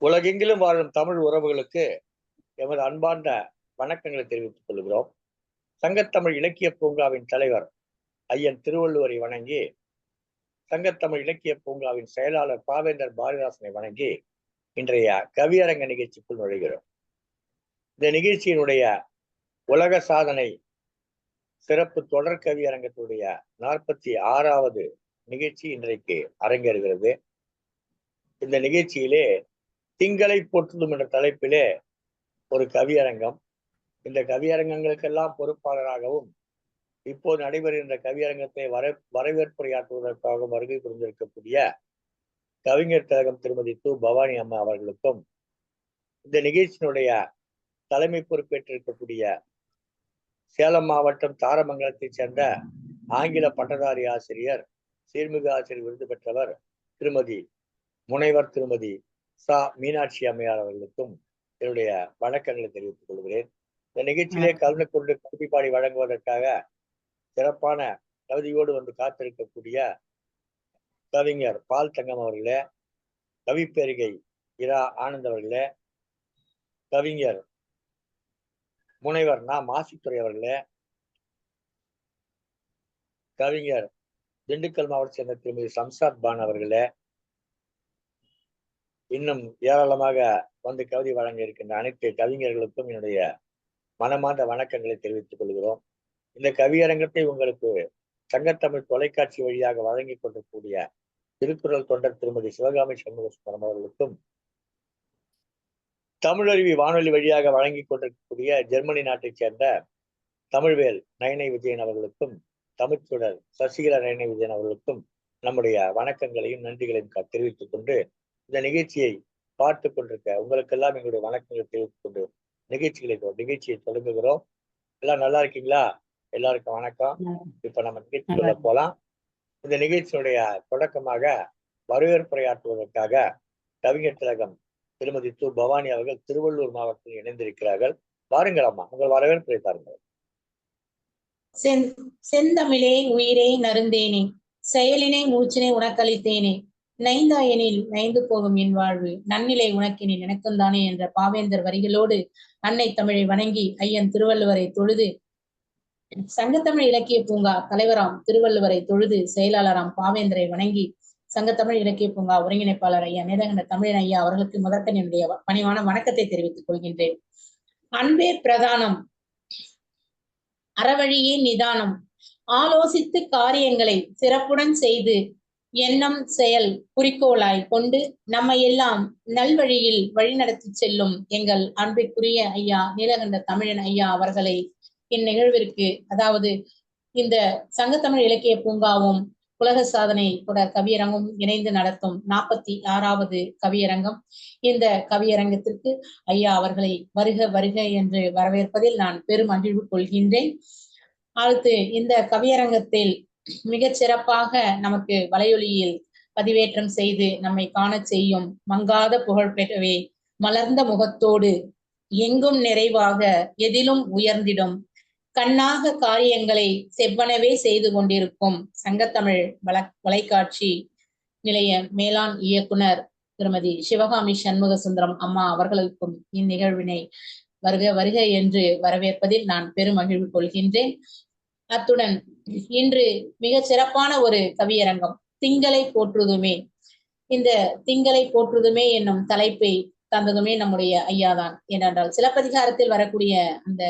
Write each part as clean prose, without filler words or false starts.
உலகெங்கிலும் வாழும் தமிழ் உறவுகளுக்கு எமது அன்பார்ந்த வணக்கங்களை தெரிவித்துக் கொள்கிறோம். சங்கத்தமிழ் இலக்கிய பூங்காவின் தலைவர் ஐயன் திருவள்ளுவரை வணங்கி, சங்கத்தமிழ் இலக்கிய பூங்காவின் செயலாளர் பாவேந்தர் பாரதிதாசனை வணங்கி இன்றைய கவியரங்க நிகழ்ச்சிக்குள் நுழைகிறோம். இந்த நிகழ்ச்சியினுடைய உலக சாதனை சிறப்பு தொடர் கவியரங்கத்துடைய 46வது நிகழ்ச்சி இன்றைக்கு அரங்கேறுகிறது. இந்த நிகழ்ச்சியிலே திங்களை போற்றுதும் என்ற தலைப்பிலே ஒரு கவியரங்கம். இந்த கவியரங்கங்களுக்கெல்லாம் பொறுப்பாளராகவும் இப்போது நடைபெறுகின்ற கவியரங்கத்தை வரவேற்புரையாற்றுவதற்காக வருகை புரிந்திருக்கக்கூடிய கவிஞர் திலகம் திருமதி து. பவானி அம்மா அவர்களுக்கும், இந்த நிகழ்ச்சியினுடைய தலைமை பொறுப்பேற்றிருக்கக்கூடிய சேலம் மாவட்டம் தாரமங்கலத்தைச் சேர்ந்த ஆங்கில பட்டதாரி ஆசிரியர், சீர்மிகு ஆசிரியர் விருது பெற்றவர் முனைவர் திருமதி சா. மீனாட்சி அம்மையார் அவர்களுக்கும் என்னுடைய வணக்கங்களை தெரிவித்துக் கொள்கிறேன். இந்த நிகழ்ச்சியிலே கலந்து கொண்டு கவிதை பாடி வழங்குவதற்காக சிறப்பான கவிதையோடு வந்து காத்திருக்கக்கூடிய கவிஞர் பால் தங்கம் அவர்களே, கவிப்பேரிகை இரா ஆனந்த் அவர்களே, கவிஞர் முனைவர் நா. மாசித்துறை அவர்களே, கவிஞர் திண்டுக்கல் மாவட்ட சேர்ந்த திருமதி சம்சாத் பான் அவர்களே, இன்னும் ஏராளமாக வந்து கவிதை வழங்க இருக்கின்ற அனைத்து கவிஞர்களுக்கும் என்னுடைய மனமார்ந்த வணக்கங்களை தெரிவித்துக் கொள்கிறோம். இந்த கவியரங்கத்தை உங்களுக்கு சங்கத்தமிழ் தொலைக்காட்சி வழியாக வழங்கிக் கொண்டிருக்கக்கூடிய திருக்குறள் தொண்டர் திருமதி சிவகாமி சண்முகசுந்தரம் அவர்களுக்கும், தமிழருவி வானொலி வழியாக வழங்கிக் கொண்டிருக்கக்கூடிய ஜெர்மனி நாட்டைச் சேர்ந்த தமிழ்வேல் நயனை விஜயன் அவர்களுக்கும், தமிழ்ச்சுடர் சசிகலா நயனை விஜயன் அவர்களுக்கும் நம்முடைய வணக்கங்களையும் நன்றிகளையும் தெரிவித்துக் கொண்டு, இந்த நிகழ்ச்சியை பார்த்து கொண்டிருக்க உங்களுக்கெல்லாம் எங்களுடைய வணக்கங்களை தெரிவித்துக் கொண்டு நிகழ்ச்சியை தொடங்குகிறோம். எல்லாம் நல்லா இருக்கீங்களா? எல்லாருக்கும் வணக்கம். இப்ப நம்ம நிகழ்ச்சிக்குள்ள போலாம். இந்த நிகழ்ச்சியுடைய தொடக்கமாக வரவேற்புரையாற்றுவதற்காக கவிஞர் திலகம் திருமதி து. பவானி அவர்கள் திருவள்ளூர் மாவட்டத்தில் இணைந்திருக்கிறார்கள். வாருங்கள் அம்மா, உங்கள் வரவேற்புரை தாருங்கள். செந்தமிழே உயிரே நருந்தேனே, செயலினை மூச்சினை உனக்களித்தேனே, நைந்தாயனில் நைந்து போகும் என் வாழ்வு, நன்னிலை உனக்கெனில் எனக்கும் தானே என்ற பாவேந்தர் வரிகளோடு அன்னை தமிழை வணங்கி ஐயன் திருவள்ளுவரை தொழுது, சங்கத்தமிழ் இலக்கிய பூங்கா தலைவராம் திருவள்ளுவரை தொழுது, செயலாளராம் பாவேந்தரை வணங்கி, சங்கத்தமிழ் இலக்கிய பூங்கா ஒருங்கிணைப்பாளர் ஐயா நீலகண்ட தமிழன் ஐயா அவர்களுக்கு முதற்கன் என்னுடைய பணிவான வணக்கத்தை தெரிவித்துக் கொள்கின்றேன். அன்பே பிரதானம், அறவழியே நிதானம், ஆலோசித்து காரியங்களை சிறப்புடன் செய்து எண்ணம் செயல் குறிக்கோளாய் கொண்டு நம்மை எல்லாம் நல்வழியில் வழிநடத்தி செல்லும் எங்கள் அன்பிற்குரிய ஐயா நீலகண்ட தமிழன் ஐயா அவர்களை இந்நிகழ்விற்கு, அதாவது இந்த சங்கத்தமிழ் இலக்கிய பூங்காவும் உலக சாதனை தொடர் கவியரங்கும் இணைந்து நடத்தும் 46வது கவியரங்கம். இந்த கவியரங்கத்திற்கு ஐயா அவர்களை வருக வருக என்று வரவேற்பதில் நான் பெரும் மகிழ்வு கொள்கின்றேன். அடுத்து இந்த கவியரங்கத்தில் மிகச் சிறப்பாக நமக்கு வலையொலியில் பதிவேற்றம் செய்து நம்மை காண செய்யும் மங்காத புகழ் பெறவே மலர்ந்த முகத்தோடு எங்கும் நிறைவாக எதிலும் உயர்ந்திடும் கண்ணாக காரியங்களை செவ்வனவே செய்து கொண்டிருக்கும் சங்கத்தமிழ் வலைக்காட்சி நிலைய மேலாண் இயக்குனர் திருமதி சிவகாமி சண்முக சுந்தரம் அம்மா அவர்களுக்கும் இந்நிகழ்வினை வருக வருக என்று வரவேற்பதில் நான் பெரும் மகிழ்வு கொள்கின்றேன். அத்துடன் இன்று மிக சிறப்பான ஒரு கவியரங்கம், திங்களை போற்றுதுமே. இந்த திங்களை போற்றுதுமே என்னும் தலைப்பை தந்ததுமே நம்முடைய ஐயாதான். ஏனென்றால் சிலப்பதிகாரத்தில் வரக்கூடிய அந்த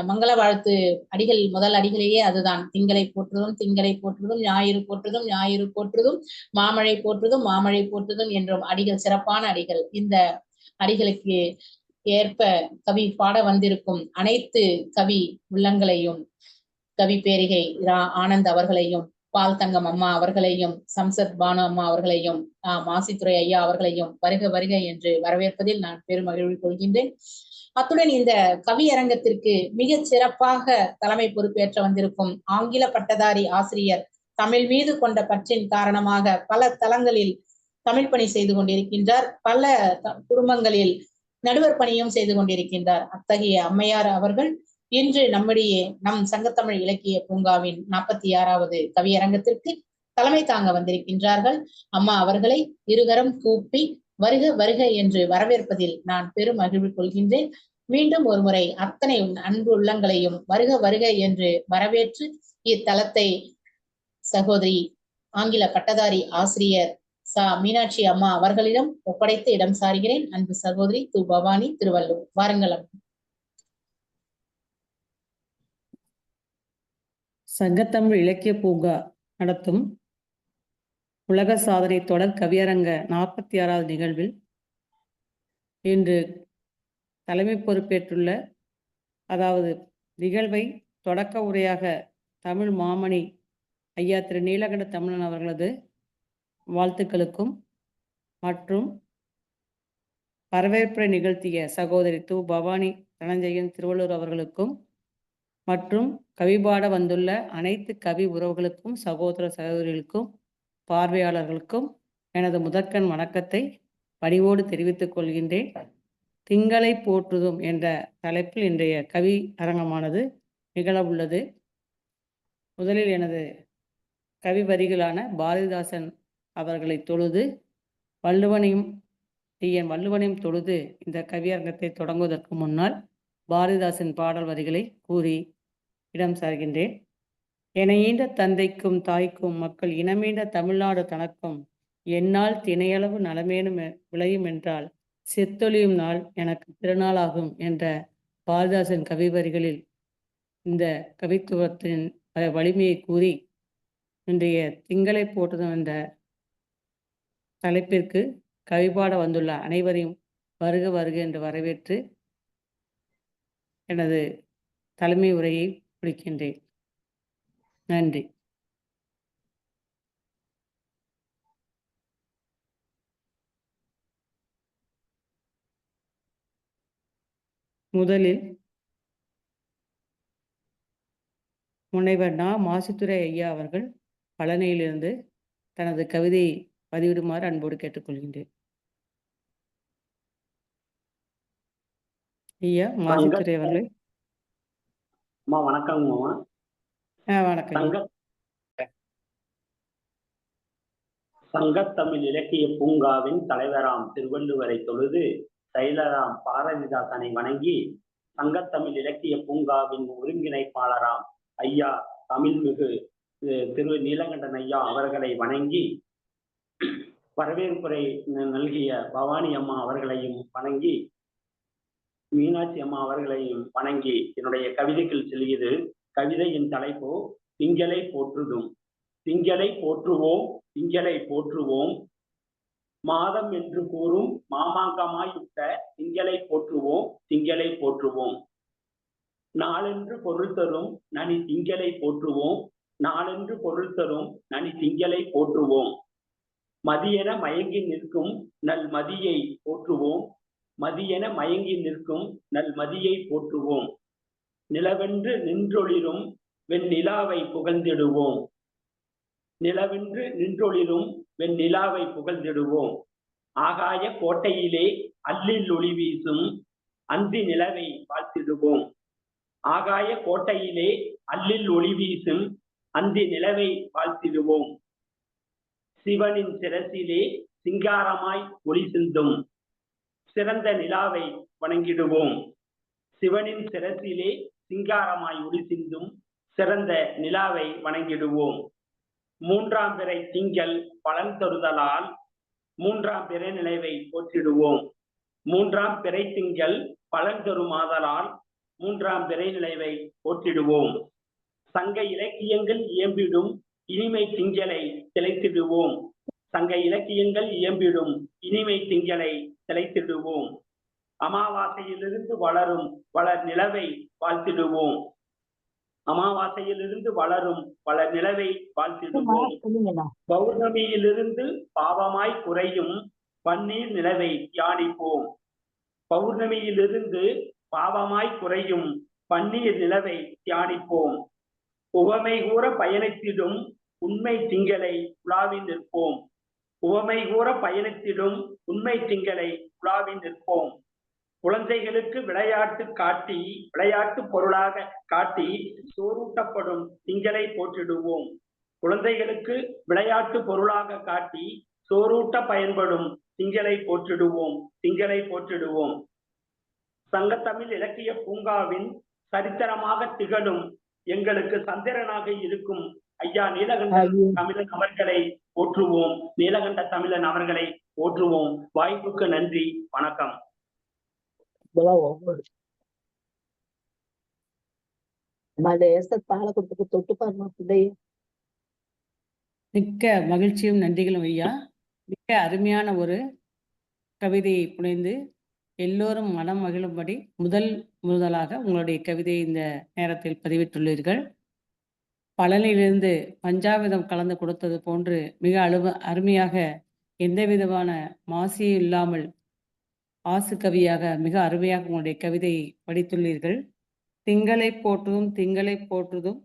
மங்கள வாழ்த்து அடிகள், முதல் அடிகளையே அதுதான். திங்களை போற்றுதும் திங்களை போற்றுதும், ஞாயிறு போற்றுதும் ஞாயிறு போற்றுதும், மாமழை போற்றுதும் மாமழை போற்றுதும் என்றும் அடிகள், சிறப்பான அடிகள். இந்த அடிகளுக்கு ஏற்ப கவி பாட வந்திருக்கும் அனைத்து கவி உள்ளங்களையும், கவி பேரிகை இரா ஆனந்த் அவர்களையும், பால் தங்கம் அம்மா அவர்களையும், சம்சத் பானு அம்மா அவர்களையும், மாசித்துறை ஐயா அவர்களையும் வருக வருக என்று வரவேற்பதில் நான் பெரும் மகிழ்வு கொள்கின்றேன். அத்துடன் இந்த கவியரங்கத்திற்கு மிக சிறப்பாக தலைமை பொறுப்பேற்ற வந்திருக்கும் ஆங்கில பட்டதாரி ஆசிரியர், தமிழ் மீது கொண்ட பற்றின் காரணமாக பல தளங்களில் தமிழ் பணி செய்து கொண்டிருக்கின்றார், பல குடும்பங்களில் நடுவர் பணியும் செய்து கொண்டிருக்கின்றார். அத்தகைய அம்மையார் அவர்கள் இன்று நம்முடைய நம் சங்கத்தமிழ் இலக்கிய பூங்காவின் 46வது கவியரங்கத்திற்கு தலைமை தாங்க வந்திருக்கின்றார்கள். அம்மா அவர்களை இருகரம் கூப்பி வருக வருக என்று வரவேற்பதில் நான் பெரும் மகிழ்வு கொள்கின்றேன். மீண்டும் ஒருமுறை அத்தனை அன்பு உள்ளங்களையும் வருக வருக என்று வரவேற்று இத்தலத்தை சகோதரி ஆங்கில பட்டதாரி ஆசிரியர் மீனாட்சி அம்மா அவர்களிடம் ஒப்படைத்து இடம் சாருகிறேன். அன்பு சகோதரி து. பவானி, திருவள்ளூர். வாருங்கள். சங்கத்தமிழ் இலக்கிய பூங்கா நடத்தும் உலக சாதனை தொடர் கவியரங்க 46வது நிகழ்வில் இன்று தலைமை பொறுப்பேற்றுள்ள, அதாவது நிகழ்வை தொடக்க உரையாக தமிழ் மாமணி ஐயா திரு நீலகண்ட தமிழன் அவர்களது வாழ்த்துக்களுக்கும் மற்றும் வரவேற்பை நிகழ்த்திய சகோதரி து. பவானி தனஞ்சயன், திருவள்ளூர் அவர்களுக்கும் மற்றும் கவிபாட வந்துள்ள அனைத்து கவி உறவுகளுக்கும், சகோதர சகோதரிகளுக்கும், பார்வையாளர்களுக்கும் எனது முதற்கண் வணக்கத்தை பணிவோடு தெரிவித்துக் கொள்கின்றேன். திங்களை போற்றுதும் என்ற தலைப்பில் இன்றைய கவி அரங்கமானது நிகழவுள்ளது. முதலில் எனது கவி வரிகளான பாரதிதாசன் அவர்களை தொழுது வள்ளுவனையும் தொழுது இந்த கவியரங்கத்தை தொடங்குவதற்கு முன்னால் பாரதிதாசன் பாடல் வரிகளை கூறி இடம் சார்கின்றேன். என ஈண்ட தந்தைக்கும் தாய்க்கும் மக்கள் இனமீண்ட தமிழ்நாடு தனக்கும் என்னால் திணையளவு நலமேனும் விளையும் என்றால் செத்தொழியும் நாள் எனக்கு திருநாளாகும் என்ற பாரதிதாசன் கவி வரிகளில் இந்த கவித்துவத்தின் வலிமையை கூறி இன்றைய திங்களை போற்றுதும் என்ற தலைப்பிற்கு கவிபாட வந்துள்ள அனைவரையும் வருக வருக என்று வரவேற்று எனது தலைமை உரையை முடிக்கின்றேன். நன்றி. முதலில் முனைவர் நா. மாசித்துரை ஐயா அவர்கள் பழனியிலிருந்து தனது கவிதையை பதிவிடுமாறு அன்போடு கேட்டுக்கொள்கின்றேன். ஐயா மாசித்துரை அவர்களே. வணக்கம். வணக்கம். சங்கத்தமிழ் இலக்கிய பூங்காவின் தலைவராம் திருவள்ளுவரை தொழுது செயலராம் பாரதிதாசனை வணங்கி சங்கத்தமிழ் இலக்கிய பூங்காவின் ஒருங்கிணைப்பாளராம் ஐயா தமிழ்மிகு திரு நீலகண்டன் ஐயா அவர்களை வணங்கி வரவேற்புரை நல்கிய பவானி அம்மா அவர்களையும் வணங்கி மீனாட்சி அம்மா அவர்களையும் வணங்கி என்னுடைய கவிதைகள் செல்கிறது. கவிதையின் தலைப்பு திங்களை போற்றுதும். திங்களை போற்றுவோம், திங்களை போற்றுவோம், மாதம் என்று கூறும் மாமாங்கமாயுட்ட திங்களை போற்றுவோம், திங்களை போற்றுவோம். நாளென்று பொருள் தரும் நனி திங்களை போற்றுவோம், நாளென்று பொருள் தரும் நனி திங்களை போற்றுவோம். மதியென மயங்கி நிற்கும் நல் மதியை போற்றுவோம், மதியென மயங்கி நிற்கும் நல் மதியை போற்றுவோம். நிலவென்று நின்றொளிரும் வெண்ணிலாவை புகழ்ந்திடுவோம், நிலவென்று நின்றொளிரும் வெண்ணிலாவை புகழ்ந்திடுவோம். ஆகாய கோட்டையிலே அல்லில் ஒளி வீசும் அந்தி நிலவை வாழ்த்திடுவோம், ஆகாய கோட்டையிலே அல்லில் ஒளி வீசும் அந்தி நிலவை வாழ்த்திடுவோம். சிவனின் சிரசிலே சிங்காரமாய் ஒளி சிந்தும் சிறந்த நிலாவை வணங்கிடுவோம், சிவனின் சிரசிலே சிங்காரமாய் ஒளி சிந்தும் சிறந்த நிலாவை வணங்கிடுவோம். மூன்றாம் பிறை திங்கள் பலன் தருதலால் மூன்றாம் பிறை நிலவை போற்றிடுவோம், மூன்றாம் பிறை திங்கள் பலன் தருமாதலால் மூன்றாம் பிறை நிலவை போற்றிடுவோம். சங்க இலக்கியங்கள் இயம்பிடும் இனிமை திங்களை திளைத்திடுவோம், சங்க இலக்கியங்கள் இயம்பிடும் இனிமை திங்களை திளைத்திடுவோம். அமாவாசையிலிருந்து வளரும் வளர் நிலவை வாழ்த்திடுவோம், அமாவாசையிலிருந்து வளரும் வளர் நிலவை வாழ்த்திடுவோம். பௌர்ணமியிலிருந்து பாவமாய் குறையும் பன்னீர் நிலவை தியானிப்போம், பௌர்ணமியிலிருந்து பாவமாய் குறையும் பன்னீர் நிலவை தியானிப்போம். உவமை கூற பயணித்திடும் உண்மை திங்களை உலாவி நிற்போம், உவமை கூற பயணித்திடும் உண்மை திங்களை உலாவி நிற்போம். குழந்தைகளுக்கு விளையாட்டு காட்டி விளையாட்டு பொருளாக காட்டி சோறூட்டப்படும் திங்களை போற்றிடுவோம், குழந்தைகளுக்கு விளையாட்டு பொருளாக காட்டி சோறூட்ட பயன்படும் திங்களை போற்றிடுவோம், திங்களை போற்றிடுவோம். சங்கத்தமிழ் இலக்கிய பூங்காவின் சரித்திரமாக திகழும் எங்களுக்கு சந்திரனாக இருக்கும் ஐயா நீலகண்ட தமிழன் அவர்களை போற்றுவோம், நீலகண்ட தமிழன் அவர்களை போற்றுவோம். வாய்ப்புக்கு நன்றி, வணக்கம். மிக்க மகிழ்ச்சியும் நன்றிகளும் ஐயா. மிக்க அருமையான ஒரு கவிதையை புனைந்து எல்லோரும் மனம் மகிழும்படி முதலாக உங்களுடைய கவிதையை இந்த நேரத்தில் பதிவிட்டுள்ளீர்கள். பழனியிலிருந்து பஞ்சாமிர்தம் கலந்து கொடுத்தது போன்று மிக அருமையாக எந்த விதமான மாசியும் இல்லாமல் ஆசு கவியாக மிக அருமையாக உங்களுடைய கவிதையை படித்துள்ளீர்கள். திங்களை போற்றுதும் திங்களை போற்றுதும்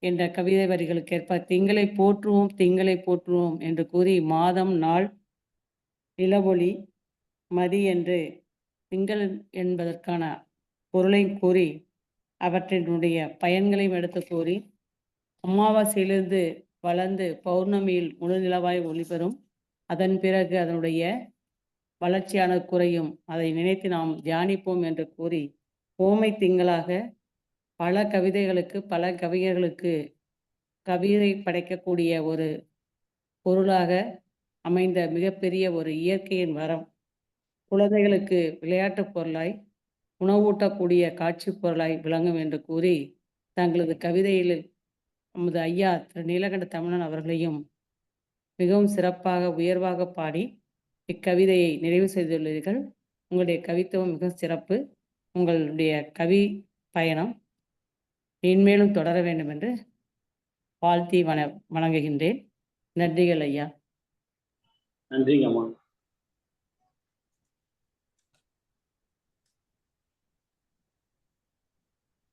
என்ற கவிதை வரிகளுக்கேற்ப திங்களை போற்றுவோம் திங்களை போற்றுவோம் என்று கூறி மாதம் நாள் நிலவொளி மதி என்று திங்கள் என்பதற்கான பொருளை கூறி அவற்றினுடைய பயன்களையும் எடுத்து கூறி அமாவாசையிலிருந்து வளர்ந்து பௌர்ணமியில் முழு நிலவாய் ஒளிபெறும், அதன் பிறகு அதனுடைய வளர்ச்சியான குறையும், அதை நினைத்து நாம் தியானிப்போம் என்று கூறி ஓமை திங்களாக பல கவிதைகளுக்கு பல கவிஞர்களுக்கு கவிதை படைக்கக்கூடிய ஒரு பொருளாக அமைந்த மிகப்பெரிய ஒரு இயற்கையின் வரம், குழந்தைகளுக்கு விளையாட்டு பொருளாய் உணவூட்டக்கூடிய காட்சி பொருளாய் விளங்கும் என்று கூறி தங்களது கவிதையில் நமது ஐயா திரு நீலகண்ட தமிழன் அவர்களையும் மிகவும் சிறப்பாக உயர்வாக பாடி இக்கவிதையை நிறைவு செய்துள்ளீர்கள். உங்களுடைய கவித்துவம் மிக சிறப்பு. உங்களுடைய கவி பயணம் மேன்மேலும் தொடர வேண்டும் என்று வாழ்த்தி வணங்குகின்றேன். நன்றிகள் ஐயா. நன்றிங்கம்மா.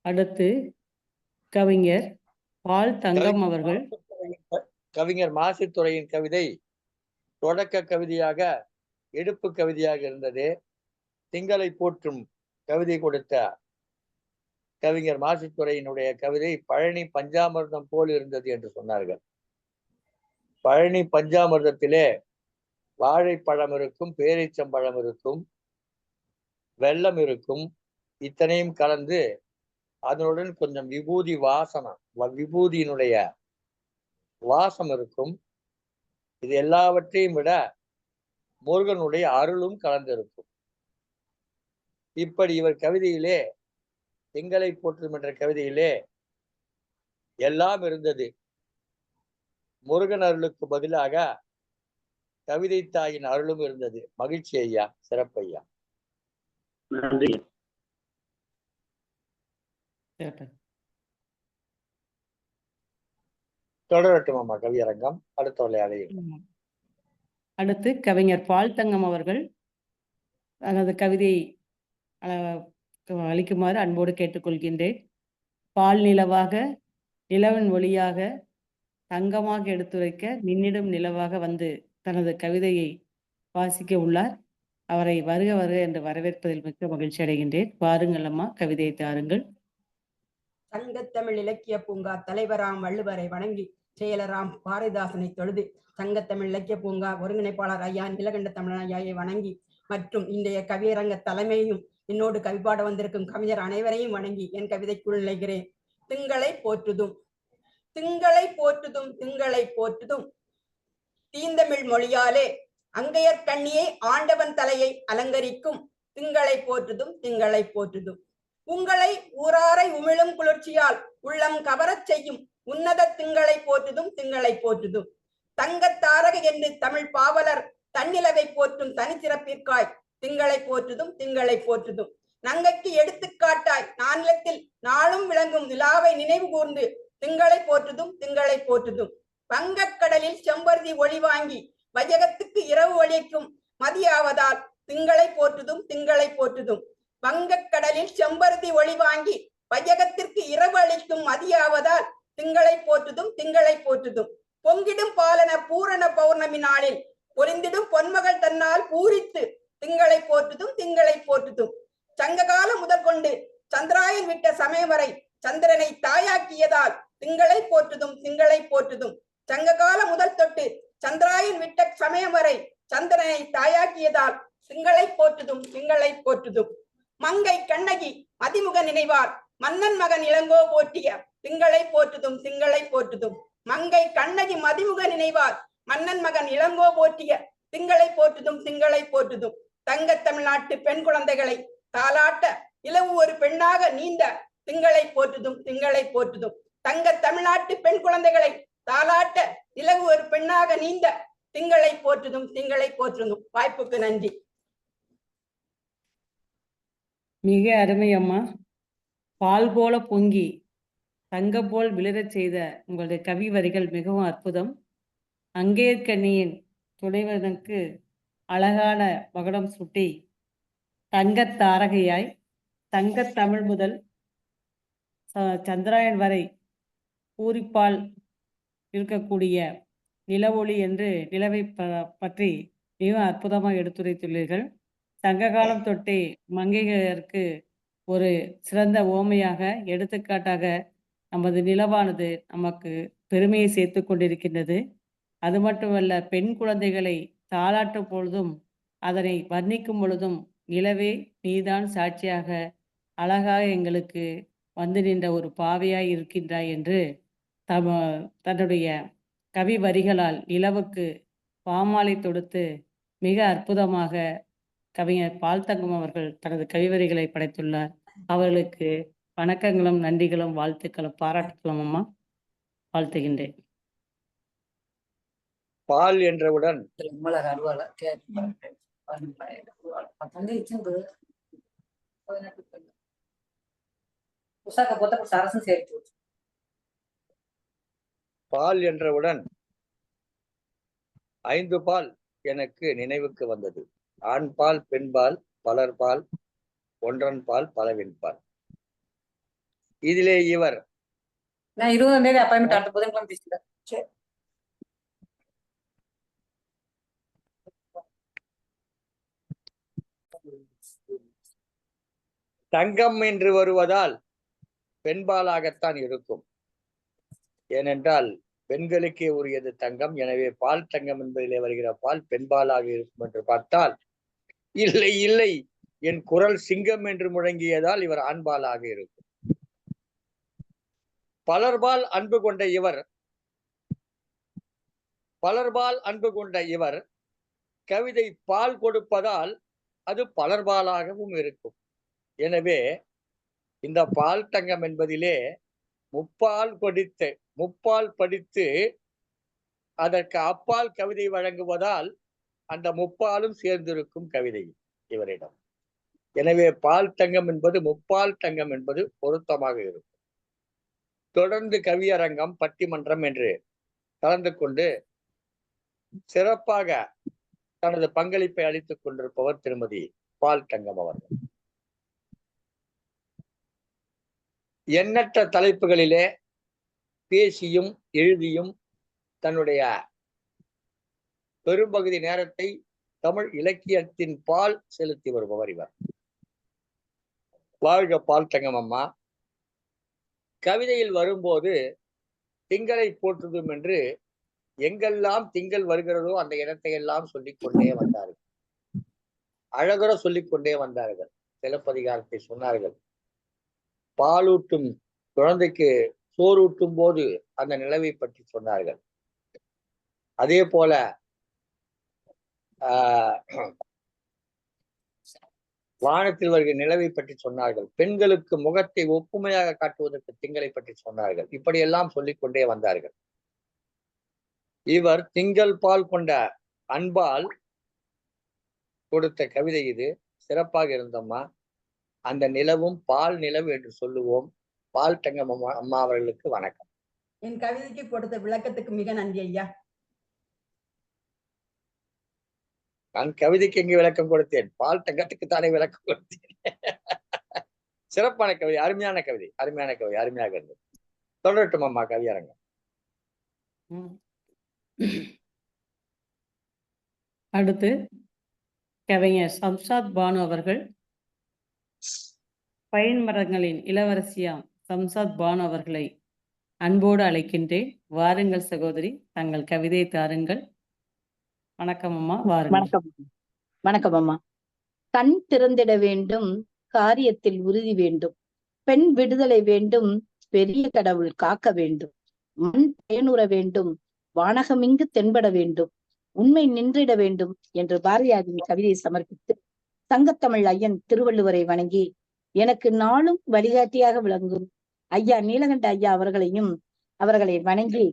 அடுத்து கவிஞர் பால் தங்கம் அவர்கள். கவிஞர் மாசித்துறையின் கவிதை தொடக்க கவிதையாக எடுப்பு கவிதையாக இருந்தது. திங்களை போற்றும் கவிதை கொடுத்த கவிஞர் மாசித்துறையினுடைய கவிதை பழனி பஞ்சாமிர்தம் போல் இருந்தது என்று சொன்னார்கள். பழனி பஞ்சாமிர்தத்திலே வாழைப்பழம் இருக்கும், பேரிச்சம்பழம் இருக்கும், வெல்லம் இருக்கும், இத்தனையும் கலந்து அதனுடன் கொஞ்சம் விபூதி வாசனம், விபூதியினுடைய வாசம் இருக்கும். இது எல்லாவற்றையும் விட முருகனுடைய அருளும் கலந்திருக்கும். இப்படி இவர் கவிதையிலே திங்களை போற்றும் என்ற கவிதையிலே எல்லாம் இருந்தது. முருகன் அருளுக்கு பதிலாக கவிதை தாயின் அருளும் இருந்தது. மகிழ்ச்சி ஐயா, சிறப்பு ஐயா. நன்றி. தொடரட்டும் அம்மா கவியரங்கம். அடுத்த அலையில் அடுத்து கவிஞர் பால் தங்கம் அவர்கள் தனது கவிதையை அளிக்குமாறு அன்போடு கேட்டுக்கொள்கின்றேன். பால் நிலவாக நிலவின் ஒளியாக தங்கமாக எடுத்துரைக்க மின்னிடும் நிலவாக வந்து தனது கவிதையை வாசிக்க உள்ளார். அவரை வருக வருக என்று வரவேற்பதில் மிக்க மகிழ்ச்சி அடைகின்றேன். வாருங்கள் அம்மா, கவிதையை தாருங்கள். சங்கத்தமிழ் இலக்கிய பூங்கா தலைவராம் வள்ளுவரை வணங்கி செயலராம் பாரதிதாசனை தொழுது சங்கத்தமிழ் இலக்கிய பூங்கா ஒருங்கிணைப்பாளர் ஐயா நீலகண்ட தமிழன் ஐயாவை வணங்கி மற்றும் இன்றைய கவியரங்க தலைமையும் என்னோடு கவிப்பாட வந்திருக்கும் கவிஞர் அனைவரையும் வணங்கி என் கவிதைக்குள் நிலைகிறேன். திங்களை போற்றுதும் திங்களை போற்றுதும் திங்களை போற்றுதும் தீந்தமிழ் மொழியாலே அங்கையர் கண்ணியை ஆண்டவன் தலையை அலங்கரிக்கும் திங்களை போற்றுதும் திங்களை போற்றுதும் உங்களை ஊராரை உமிழும் குளிர்ச்சியால் உள்ளம் கவரச் செய்யும் உன்னத திங்களை போற்றுதும் திங்களை போற்றுதும் தங்கத்தாரக என்று தமிழ் பாவலர் தன்னிலவை போற்றும் தனிச்சிறப்பிற்காய் திங்களை போற்றுதும் திங்களை போற்றுதும் நங்கைக்கு எடுத்துக்காட்டாய் நானிலத்தில் நாளும் விளங்கும் நிலாவை நினைவு கூர்ந்து திங்களை போற்றுதும் திங்களை போற்றுதும் வங்கக்கடலில் செம்பருதி ஒளி வாங்கி வையகத்துக்கு இரவு ஒளிக்கும் மதியாவதால் திங்களை போற்றுதும் திங்களை போற்றுதும் வங்கக்கடலில் செம்பருதி ஒளி வாங்கி வையகத்திற்கு இரவு அளிக்கும் மதியாவதால் திங்களை போற்றுதும் திங்களை போற்றுதும் பொங்கிடும் பாலன பூரண பௌர்ணமி நாளில் பொரிந்திடும் பொன்மகள் தன்னால் பூரித்து திங்களை போற்றுதும் திங்களை போற்றுதும் சங்ககால முதல் கொண்டு சந்திராயன் விட்ட சமயம் வரை சந்திரனை தாயாக்கியதால் திங்களை போற்றுதும் திங்களை போற்றுதும் சங்ககால முதல் தொட்டு சந்திராயன் விட்ட சமயம் வரை சந்திரனை தாயாக்கியதால் திங்களை போற்றுதும் திங்களை போற்றுதும். மங்கை கண்ணகி மதிமுக நினைவார் மன்னன் மகன் இளங்கோ போற்றிய திங்களை போற்றுதும் திங்களை போற்றுதும். மங்கை கண்ணகி மதிமுக நினைவார் மன்னன் மகன் இளங்கோ போற்றிய திங்களை போற்றுதும் திங்களை போற்றுதும். தங்க தமிழ்நாட்டு பெண் குழந்தைகளை தாலாட்ட இலவு ஒரு பெண்ணாக நீந்த திங்களை போற்றுதும் திங்களை போற்றுதும். தங்க தமிழ்நாட்டு பெண் குழந்தைகளை தாலாட்ட இலவு ஒரு பெண்ணாக நீந்த திங்களை போற்றுதும் திங்களை போற்றுதும். வாய்ப்புக்கு நன்றி. மிக அருமை அம்மா. பால் போல பொங்கி தங்கம் போல் விளிரச் செய்த உங்களுடைய கவி வரிகள் மிகவும் அற்புதம். அங்கேற்கண்ணியின் துணைவனுக்கு அழகான மகுடம் சுட்டி தங்கத் தாரகையாய் தங்கத் தமிழ் முதல் சந்திராயன் வரை பூரிப்பால் இருக்கக்கூடிய நிலவொளி என்று நிலவை பற்றி மிக அற்புதமாக எடுத்துரைத்துள்ளீர்கள். சங்க காலம் தொட்டே மங்கையருக்கு ஒரு சிறந்த ஓமையாக எடுத்துக்காட்டாக நமது நிலவானது நமக்கு பெருமையை சேர்த்து கொண்டிருக்கின்றது. அது மட்டுமல்ல, பெண் குழந்தைகளை தாளாட்டும் பொழுதும் அதனை வர்ணிக்கும் பொழுதும் நிலவே நீதான் சாட்சியாக அழகாக எங்களுக்கு வந்து நின்ற ஒரு பாவையாய் இருக்கின்றாய் என்று தன்னுடைய கவி வரிகளால் நிலவுக்கு பாமாலை தொடுத்து மிக அற்புதமாக கவிஞர் பால்தங்கம் அவர்கள் தனது கவிவரிகளை படைத்துள்ளார். அவர்களுக்கு வணக்கங்களும் நன்றிகளும் வாழ்த்துக்களும் பாராட்டுகளும் அம்மா. வாழ்த்துகின்றேன். பால் என்றவுடன் பால் என்றவுடன் 5 பால் எனக்கு நினைவுக்கு வந்தது. ஆண் பால், பெண் பால், பலர் பால், ஒன்றன் பால், பலவின் பால். இதிலே இவர் நான் 20ஆம் தேதி அப்பாயின்மெண்ட் அடுத்த புதன்கிழமை பேசுகிறேன். தங்கம் என்று வருவதால் பெண்பாலாகத்தான் இருக்கும். ஏனென்றால் பெண்களுக்கே உரியது தங்கம். எனவே பால் தங்கம் என்பதிலே வருகிற பால் பெண்பாலாக இருக்கும் என்று பார்த்தால், இல்லை இல்லை, என் குரல் சிங்கம் என்று முழங்கியதால் இவர் ஆண்பாலாக இருக்கும். பலர்பால் அன்பு கொண்ட இவர் கவிதை பால் கொடுப்பதால் அது பலர்பாலாகவும் இருக்கும். எனவே இந்த பால் தங்கம் என்பதிலே முப்பால் படித்து அதற்கு அப்பால் கவிதை வழங்குவதால் அந்த முப்பாலும் சேர்ந்திருக்கும் கவிதை இவரிடம். எனவே பால் தங்கம் என்பது முப்பால் தங்கம் என்பது பொருத்தமாக இருக்கும். தொடர்ந்து கவியரங்கம், பட்டிமன்றம் என்று கலந்து கொண்டு சிறப்பாக தனது பங்களிப்பை அளித்துக் கொண்டிருப்பவர் திருமதி பால் தங்கம் அவர்கள். எண்ணற்ற தலைப்புகளிலே பேசியும் எழுதியும் தன்னுடைய பெரும்பகுதி நேரத்தை தமிழ் இலக்கியத்தின் பால் செலுத்தி வருபவர் இவர். வாழ்க பால் தங்கம் அம்மா. கவிதையில் வரும்போது திங்களை போற்றுதும் என்று எங்கெல்லாம் திங்கள் வருகிறதோ அந்த இடத்தை எல்லாம் சொல்லிக்கொண்டே வந்தார்கள். அழகுற சொல்லிக்கொண்டே வந்தார்கள். சிலப்பதிகாரத்தை சொன்னார்கள். பாலூட்டும் குழந்தைக்கு சோறூட்டும் போது அந்த நிலவை பற்றி சொன்னார்கள். அதே போல வானத்தில் வருகிற நிலவை பற்றி சொன்னார்கள். பெண்களுக்கு முகத்தை ஒப்புமையாக காட்டுவதற்கு திங்களை பற்றி சொன்னார்கள். இப்படியெல்லாம் சொல்லிக்கொண்டே வந்தார்கள். இவர் திங்கள் பால் கொண்ட அன்பால் கொடுத்த கவிதை இது. சிறப்பாக இருந்தம்மா. அந்த நிலவும் பால் நிலவு என்று சொல்லுவோம். பால் தங்கம் அம்மா அவர்களுக்கு வணக்கம். என் கவிதைக்கு கொடுத்த விளக்கத்துக்கு மிக நன்றி ஐயா. நான் கவிதைக்கு எங்கே விளக்கம் கொடுத்தேன்? பால் தங்கத்துக்கு தானே விளக்கம் கொடுத்தேன். சிறப்பான கவிதை, அருமையான கவிதை, அருமையாக இருந்தது. தொடரட்டும் அம்மா கவியரங்கம். அடுத்து கவிஞர் சம்சாத் பானு அவர்கள், பைன் மரங்களின் இளவரசியாம் சம்சாத் பானு அவர்களை அன்போடு அழைக்கின்றேன். வாருங்கள் சகோதரி, தங்கள் கவிதை தாருங்கள். வணக்கம் அம்மா, வாருங்கள். வணக்கம். வணக்கம் அம்மா. கண் திறந்திட வேண்டும், காரியத்தில் உறுதி வேண்டும். பெண் விடுதலை வேண்டும், பெரிய கடவுள் காக்க வேண்டும். மண் பயனுற வேண்டும், வானகமிங்கு தென்பட வேண்டும். உண்மை நின்றிட வேண்டும் என்று பாரதியாரின் கவிதையை சமர்ப்பித்து சங்கத்தமிழ் ஐயன் திருவள்ளுவரை வணங்கி எனக்கு நாளும் வழிகாட்டியாக விளங்கும் ஐயா நீலகண்ட ஐயா அவர்களையும் அவர்களை வணங்கி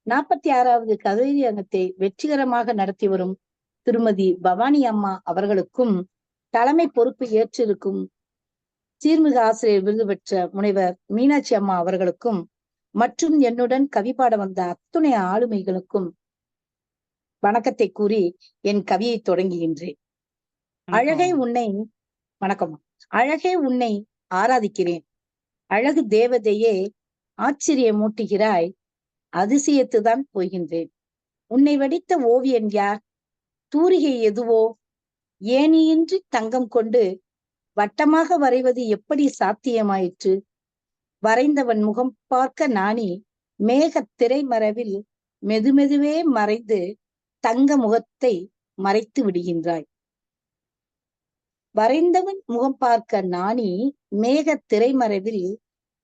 46வது கவியரங்கத்தை வெற்றிகரமாக நடத்தி வரும் திருமதி பவானி அம்மா அவர்களுக்கும் தலைமை பொறுப்பு ஏற்றிருக்கும் சீர்மிகு ஆசிரியர் விருது பெற்ற முனைவர் மீனாட்சி அம்மா அவர்களுக்கும் மற்றும் என்னுடன் கவி பாட வந்த அத்துணை ஆளுமைகளுக்கும் வணக்கத்தை கூறி என் கவியை தொடங்குகின்றேன். அழகை உன்னை வணக்கம். அழகே உன்னை ஆராதிக்கிறேன். அழகு தேவதையே ஆச்சரியமூட்டுகிறாய், அதிசயத்துதான் போகின்றேன். உன்னை வடித்த ஓவியன் யார்? தூரிகை எதுவோ? ஏனியின்றி தங்கம் கொண்டு வட்டமாக வரைவது எப்படி சாத்தியமாயிற்று? வரைந்தவன் முகம் பார்க்க நாணி மேக திரைமறைவில் மெதுமெதுவே மறைந்து தங்க முகத்தை மறைத்து விடுகின்றாய். வரைந்தவன் முகம் பார்க்க நாணி மேக திரைமறைவில்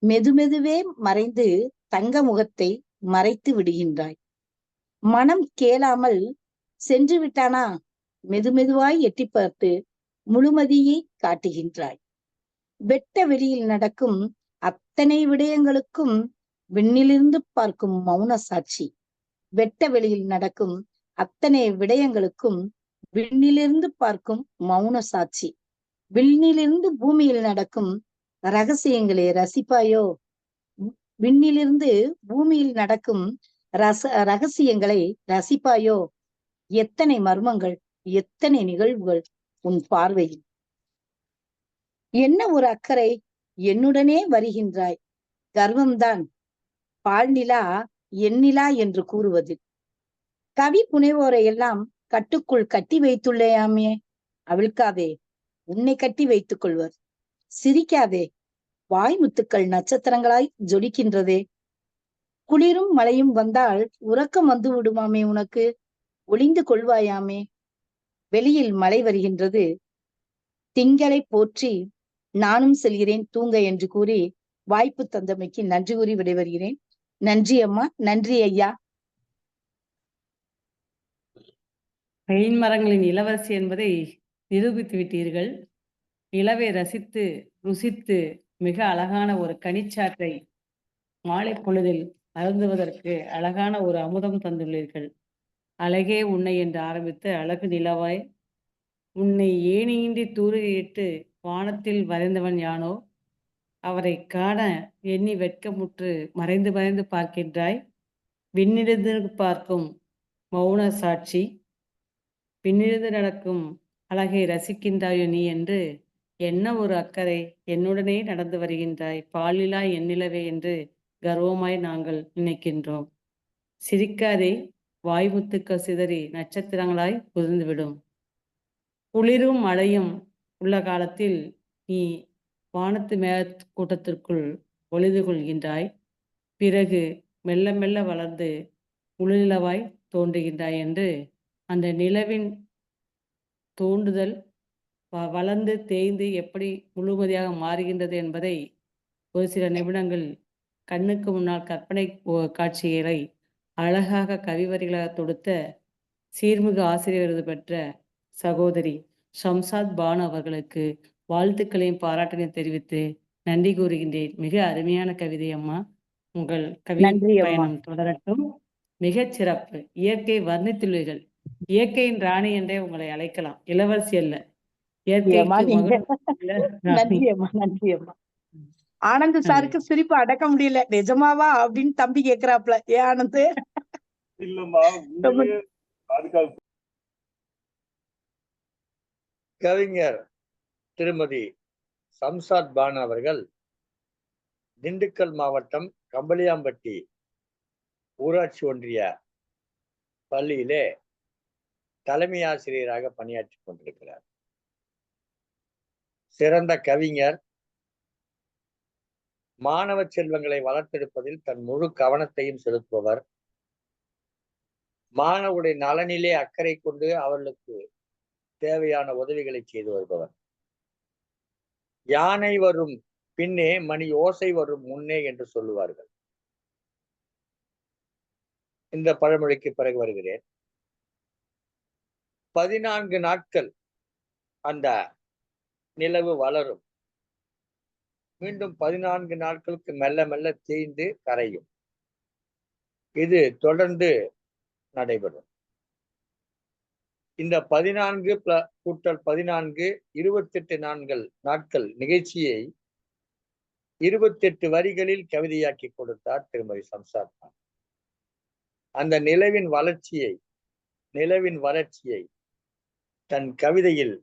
மெதுமெதுவே மறைந்து தங்க முகத்தை மறைத்து விடுகின்றாய். மனம் கேளாமல் சென்று விட்டானா? மெதுமெதுவாய் எட்டி பார்த்து முழுமதியை காட்டுகின்றாய். வெட்ட வெளியில் நடக்கும் அத்தனை விடயங்களுக்கும் விண்ணிலிருந்து பார்க்கும் மௌன சாட்சி. வெட்ட வெளியில் நடக்கும் அத்தனை விடயங்களுக்கும் விண்ணிலிருந்து பார்க்கும் மௌன சாட்சி. விண்ணிலிருந்து பூமியில் நடக்கும் ரகசியங்களை ரசிப்பாயோ? விண்ணிலிருந்து பூமியில் நடக்கும் ரகசியங்களை ரசிப்பாயோ? எத்தனை மர்மங்கள், எத்தனை நிகழ்வுகள் உன் பார்வையில். என்ன ஒரு அக்கறை, என்னுடனே வருகின்றாய். கர்வம்தான் பால்நிலா எண்ணிலா என்று கூறுவது. கவி புனைவோரை எல்லாம் கட்டுக்குள் கட்டி வைத்துள்ளையாமே, அவிழ்க்காதே, உன்னை கட்டி வைத்துக் கொள்வர். சிரிக்காதே, வாய்முத்துக்கள் நட்சத்திரங்களாய் ஜொலிக்கின்றதே. குளிரும் மழையும் வந்தால் உறக்கம் வந்து விடுமாமே உனக்கு, ஒளிந்து கொள்வாயாமே. வெளியில் மழை வருகின்றது, திங்களை போற்றி நானும் செல்கிறேன் தூங்க என்று கூறி வாய்ப்பு தந்தமைக்கு நன்றி கூறி விடைபெறுகிறேன். நன்றி அம்மா, நன்றி ஐயா. பைன் மரங்களின் இளவரசி என்பதை நிரூபித்து விட்டீர்கள். நிலவை ரசித்து ருசித்து மிக அழகான ஒரு கனிச்சாற்றை மாலை பொழுதில் அருந்துவதற்கு அழகான ஒரு அமுதம் தந்துள்ளீர்கள். அழகே உன்னை என்று ஆரம்பித்து அழகு நிலவாய் உன்னை ஏணியின்றி தூரியிட்டு வானத்தில் வரைந்தவன் யானோ? அவரை காண எண்ணி வெட்கமுற்று மறைந்து மறைந்து பார்க்கின்றாய். விண்ணிலிருந்து பார்க்கும் மௌன சாட்சி. பின்னிருந்து நடக்கும் அழகை ரசிக்கின்றாயோ நீ என்று என்ன ஒரு அக்கறை, என்னுடனே நடந்து வருகின்றாய். பாலிலா எண்ணிலவே என்று கர்வமாய் நாங்கள் நினைக்கின்றோம். சிரிக்காதே, வாய்முத்துக்கள் சிதறி நட்சத்திரங்களாய் உதிர்ந்துவிடும். குளிரும் மழையும் உள்ள காலத்தில் நீ வானத்து மேகக்கூட்டத்திற்குள் ஒளிந்து கொள்கின்றாய். பிறகு மெல்ல மெல்ல வளர்ந்து முழுநிலவாய் தோன்றுகின்றாய் என்று அந்த நிலவின் தோன்றுதல் வளர்ந்து தேய்ந்து எப்படி முழுமதியாக மாறுகின்றது என்பதை ஒரு சில நிமிடங்கள் கண்ணுக்கு முன்னால் கற்பனை காட்சிகளை அழகாக கவிவரிகளாக தொடுத்த சீர்மிகு ஆசிரியர் விருது பெற்ற சகோதரி ஷம்சாத் பானு அவர்களுக்கு வாழ்த்துக்களையும் பாராட்டினையும் தெரிவித்து நன்றி கூறுகின்றேன். மிக அருமையான கவிதை அம்மா. உங்கள் கவி பயணம் தொடரட்டும். மிகச் சிறப்பு. இயற்கை வர்ணித்துள்ளீர்கள். இயற்கையின் ராணி என்றே உங்களை அழைக்கலாம், இளவரசி அல்ல. நன்றி அம்மா, நன்றி அம்மா. ஆனந்த் சாருக்கு சிரிப்பு அடக்க முடியல. நிஜமாவா அப்படின்னு தம்பி கேக்குறாப்ல. ஏ ஆனந்த்? கவிஞர் திருமதி ஷம்சாத் பானு அவர்கள் திண்டுக்கல் மாவட்டம் கம்பளியாம்பட்டி ஊராட்சி ஒன்றிய பள்ளியிலே தலைமை ஆசிரியராக பணியாற்றி கொண்டிருக்கிறார். சிறந்த கவிஞர், மாணவ செல்வங்களை வளர்த்தெடுப்பதில் தன் முழு கவனத்தையும் செலுத்துபவர், மாணவருடைய நலனிலே அக்கறை கொண்டு அவர்களுக்கு தேவையான உதவிகளை செய்து வருபவர். யானை வரும் பின்னே மணி ஓசை வரும் முன்னே என்று சொல்லுவார்கள். இந்த பழமொழிக்கு பிறகு வருகிறேன். 14 நாட்கள் அந்த நிலவு வளரும். மீண்டும் 14 நாட்களுக்கு மெல்ல மெல்ல தேய்ந்து கரையும். இது தொடர்ந்து நடைபெறும். இந்த 14 கூட்டல் 14 28 நாட்கள் நிகழ்ச்சியை 28 வரிகளில் கவிதையாக்கி கொடுத்தார் திருமதி சம்சார் கான். அந்த நிலவின் வளர்ச்சியை தன் கவிதையில்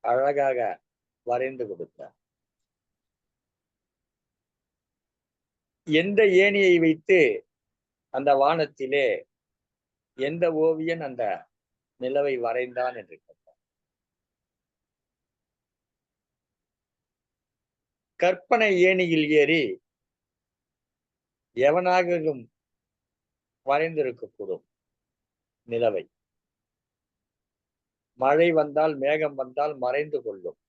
அழகாக வரைந்து கொடுத்தார். எந்த ஏணியை வைத்து அந்த வானத்திலே எந்த ஓவியன் அந்த நிலவை வரைந்தான் என்று கேட்டார். கற்பனை ஏணியில் ஏறி எவனாகவும் வரைந்திருக்கக்கூடும் நிலவை. மழை வந்தால் மேகம் வந்தால் மறைந்து கொள்ளும்.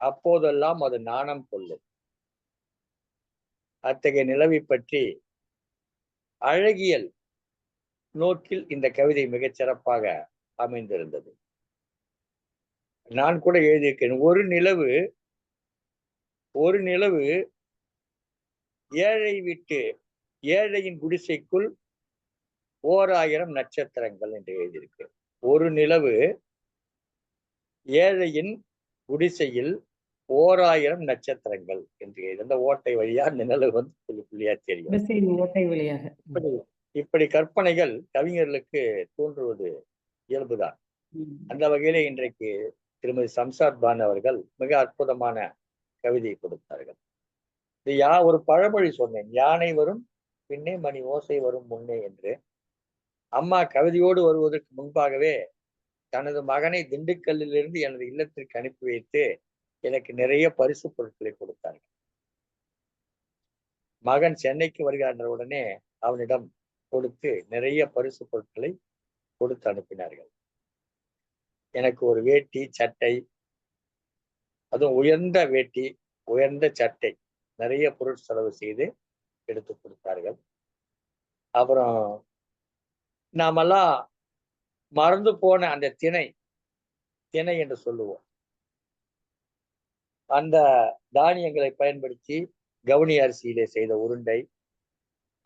அப்போதெல்லாம் அது நாணம் கொள்ளும். அத்தகைய நிலவை பற்றி அழகியல் நோக்கில் இந்த கவிதை மிகச் சிறப்பாக அமைந்திருந்தது. நான் கூட எழுதியிருக்கேன். ஒரு நிலவு ஏழை விட்டு ஏழையின் குடிசைக்குள் 1000 நட்சத்திரங்கள் என்று எழுதியிருக்கேன். ஒரு நிலவு ஏழையின் குடிசையில் 1000 நட்சத்திரங்கள் என்று அந்த ஓட்டை வழியா அந்த நிலவு வந்து புள்ளி புள்ளியா தெரியும். ஓட்டை வழியாக இப்படி கற்பனைகள் கவிஞர்களுக்கு தோன்றுவது இயல்புதான். அந்த வகையிலே இன்றைக்கு திருமதி சம்சார் பான் அவர்கள் மிக அற்புதமான கவிதை கொடுத்தார்கள். இது ஒரு பழமொழி சொன்னேன், யானை வரும் பின்னே மணி ஓசை வரும் முன்னே என்று. அம்மா கவிதையோடு வருவதற்கு முன்பாகவே தனது மகனை திண்டுக்கல்லிலிருந்து எனது இல்லத்திற்கு அனுப்பி வைத்து எனக்கு நிறைய பரிசு பொருட்களை கொடுத்தார்கள். மகன் சென்னைக்கு வருகின்ற உடனே அவனிடம் கொடுத்து நிறைய பரிசு பொருட்களை கொடுத்து அனுப்பினார்கள். எனக்கு ஒரு வேட்டி சட்டை, அதுவும் உயர்ந்த வேட்டி உயர்ந்த சட்டை நிறைய பொருள் செலவு செய்து எடுத்து கொடுத்தார்கள். அப்புறம் நாமெல்லாம் மறந்து போன அந்த திணை என்று சொல்லுவோம். அந்த தானியங்களை பயன்படுத்தி கவுனி அரிசியிலே செய்த உருண்டை,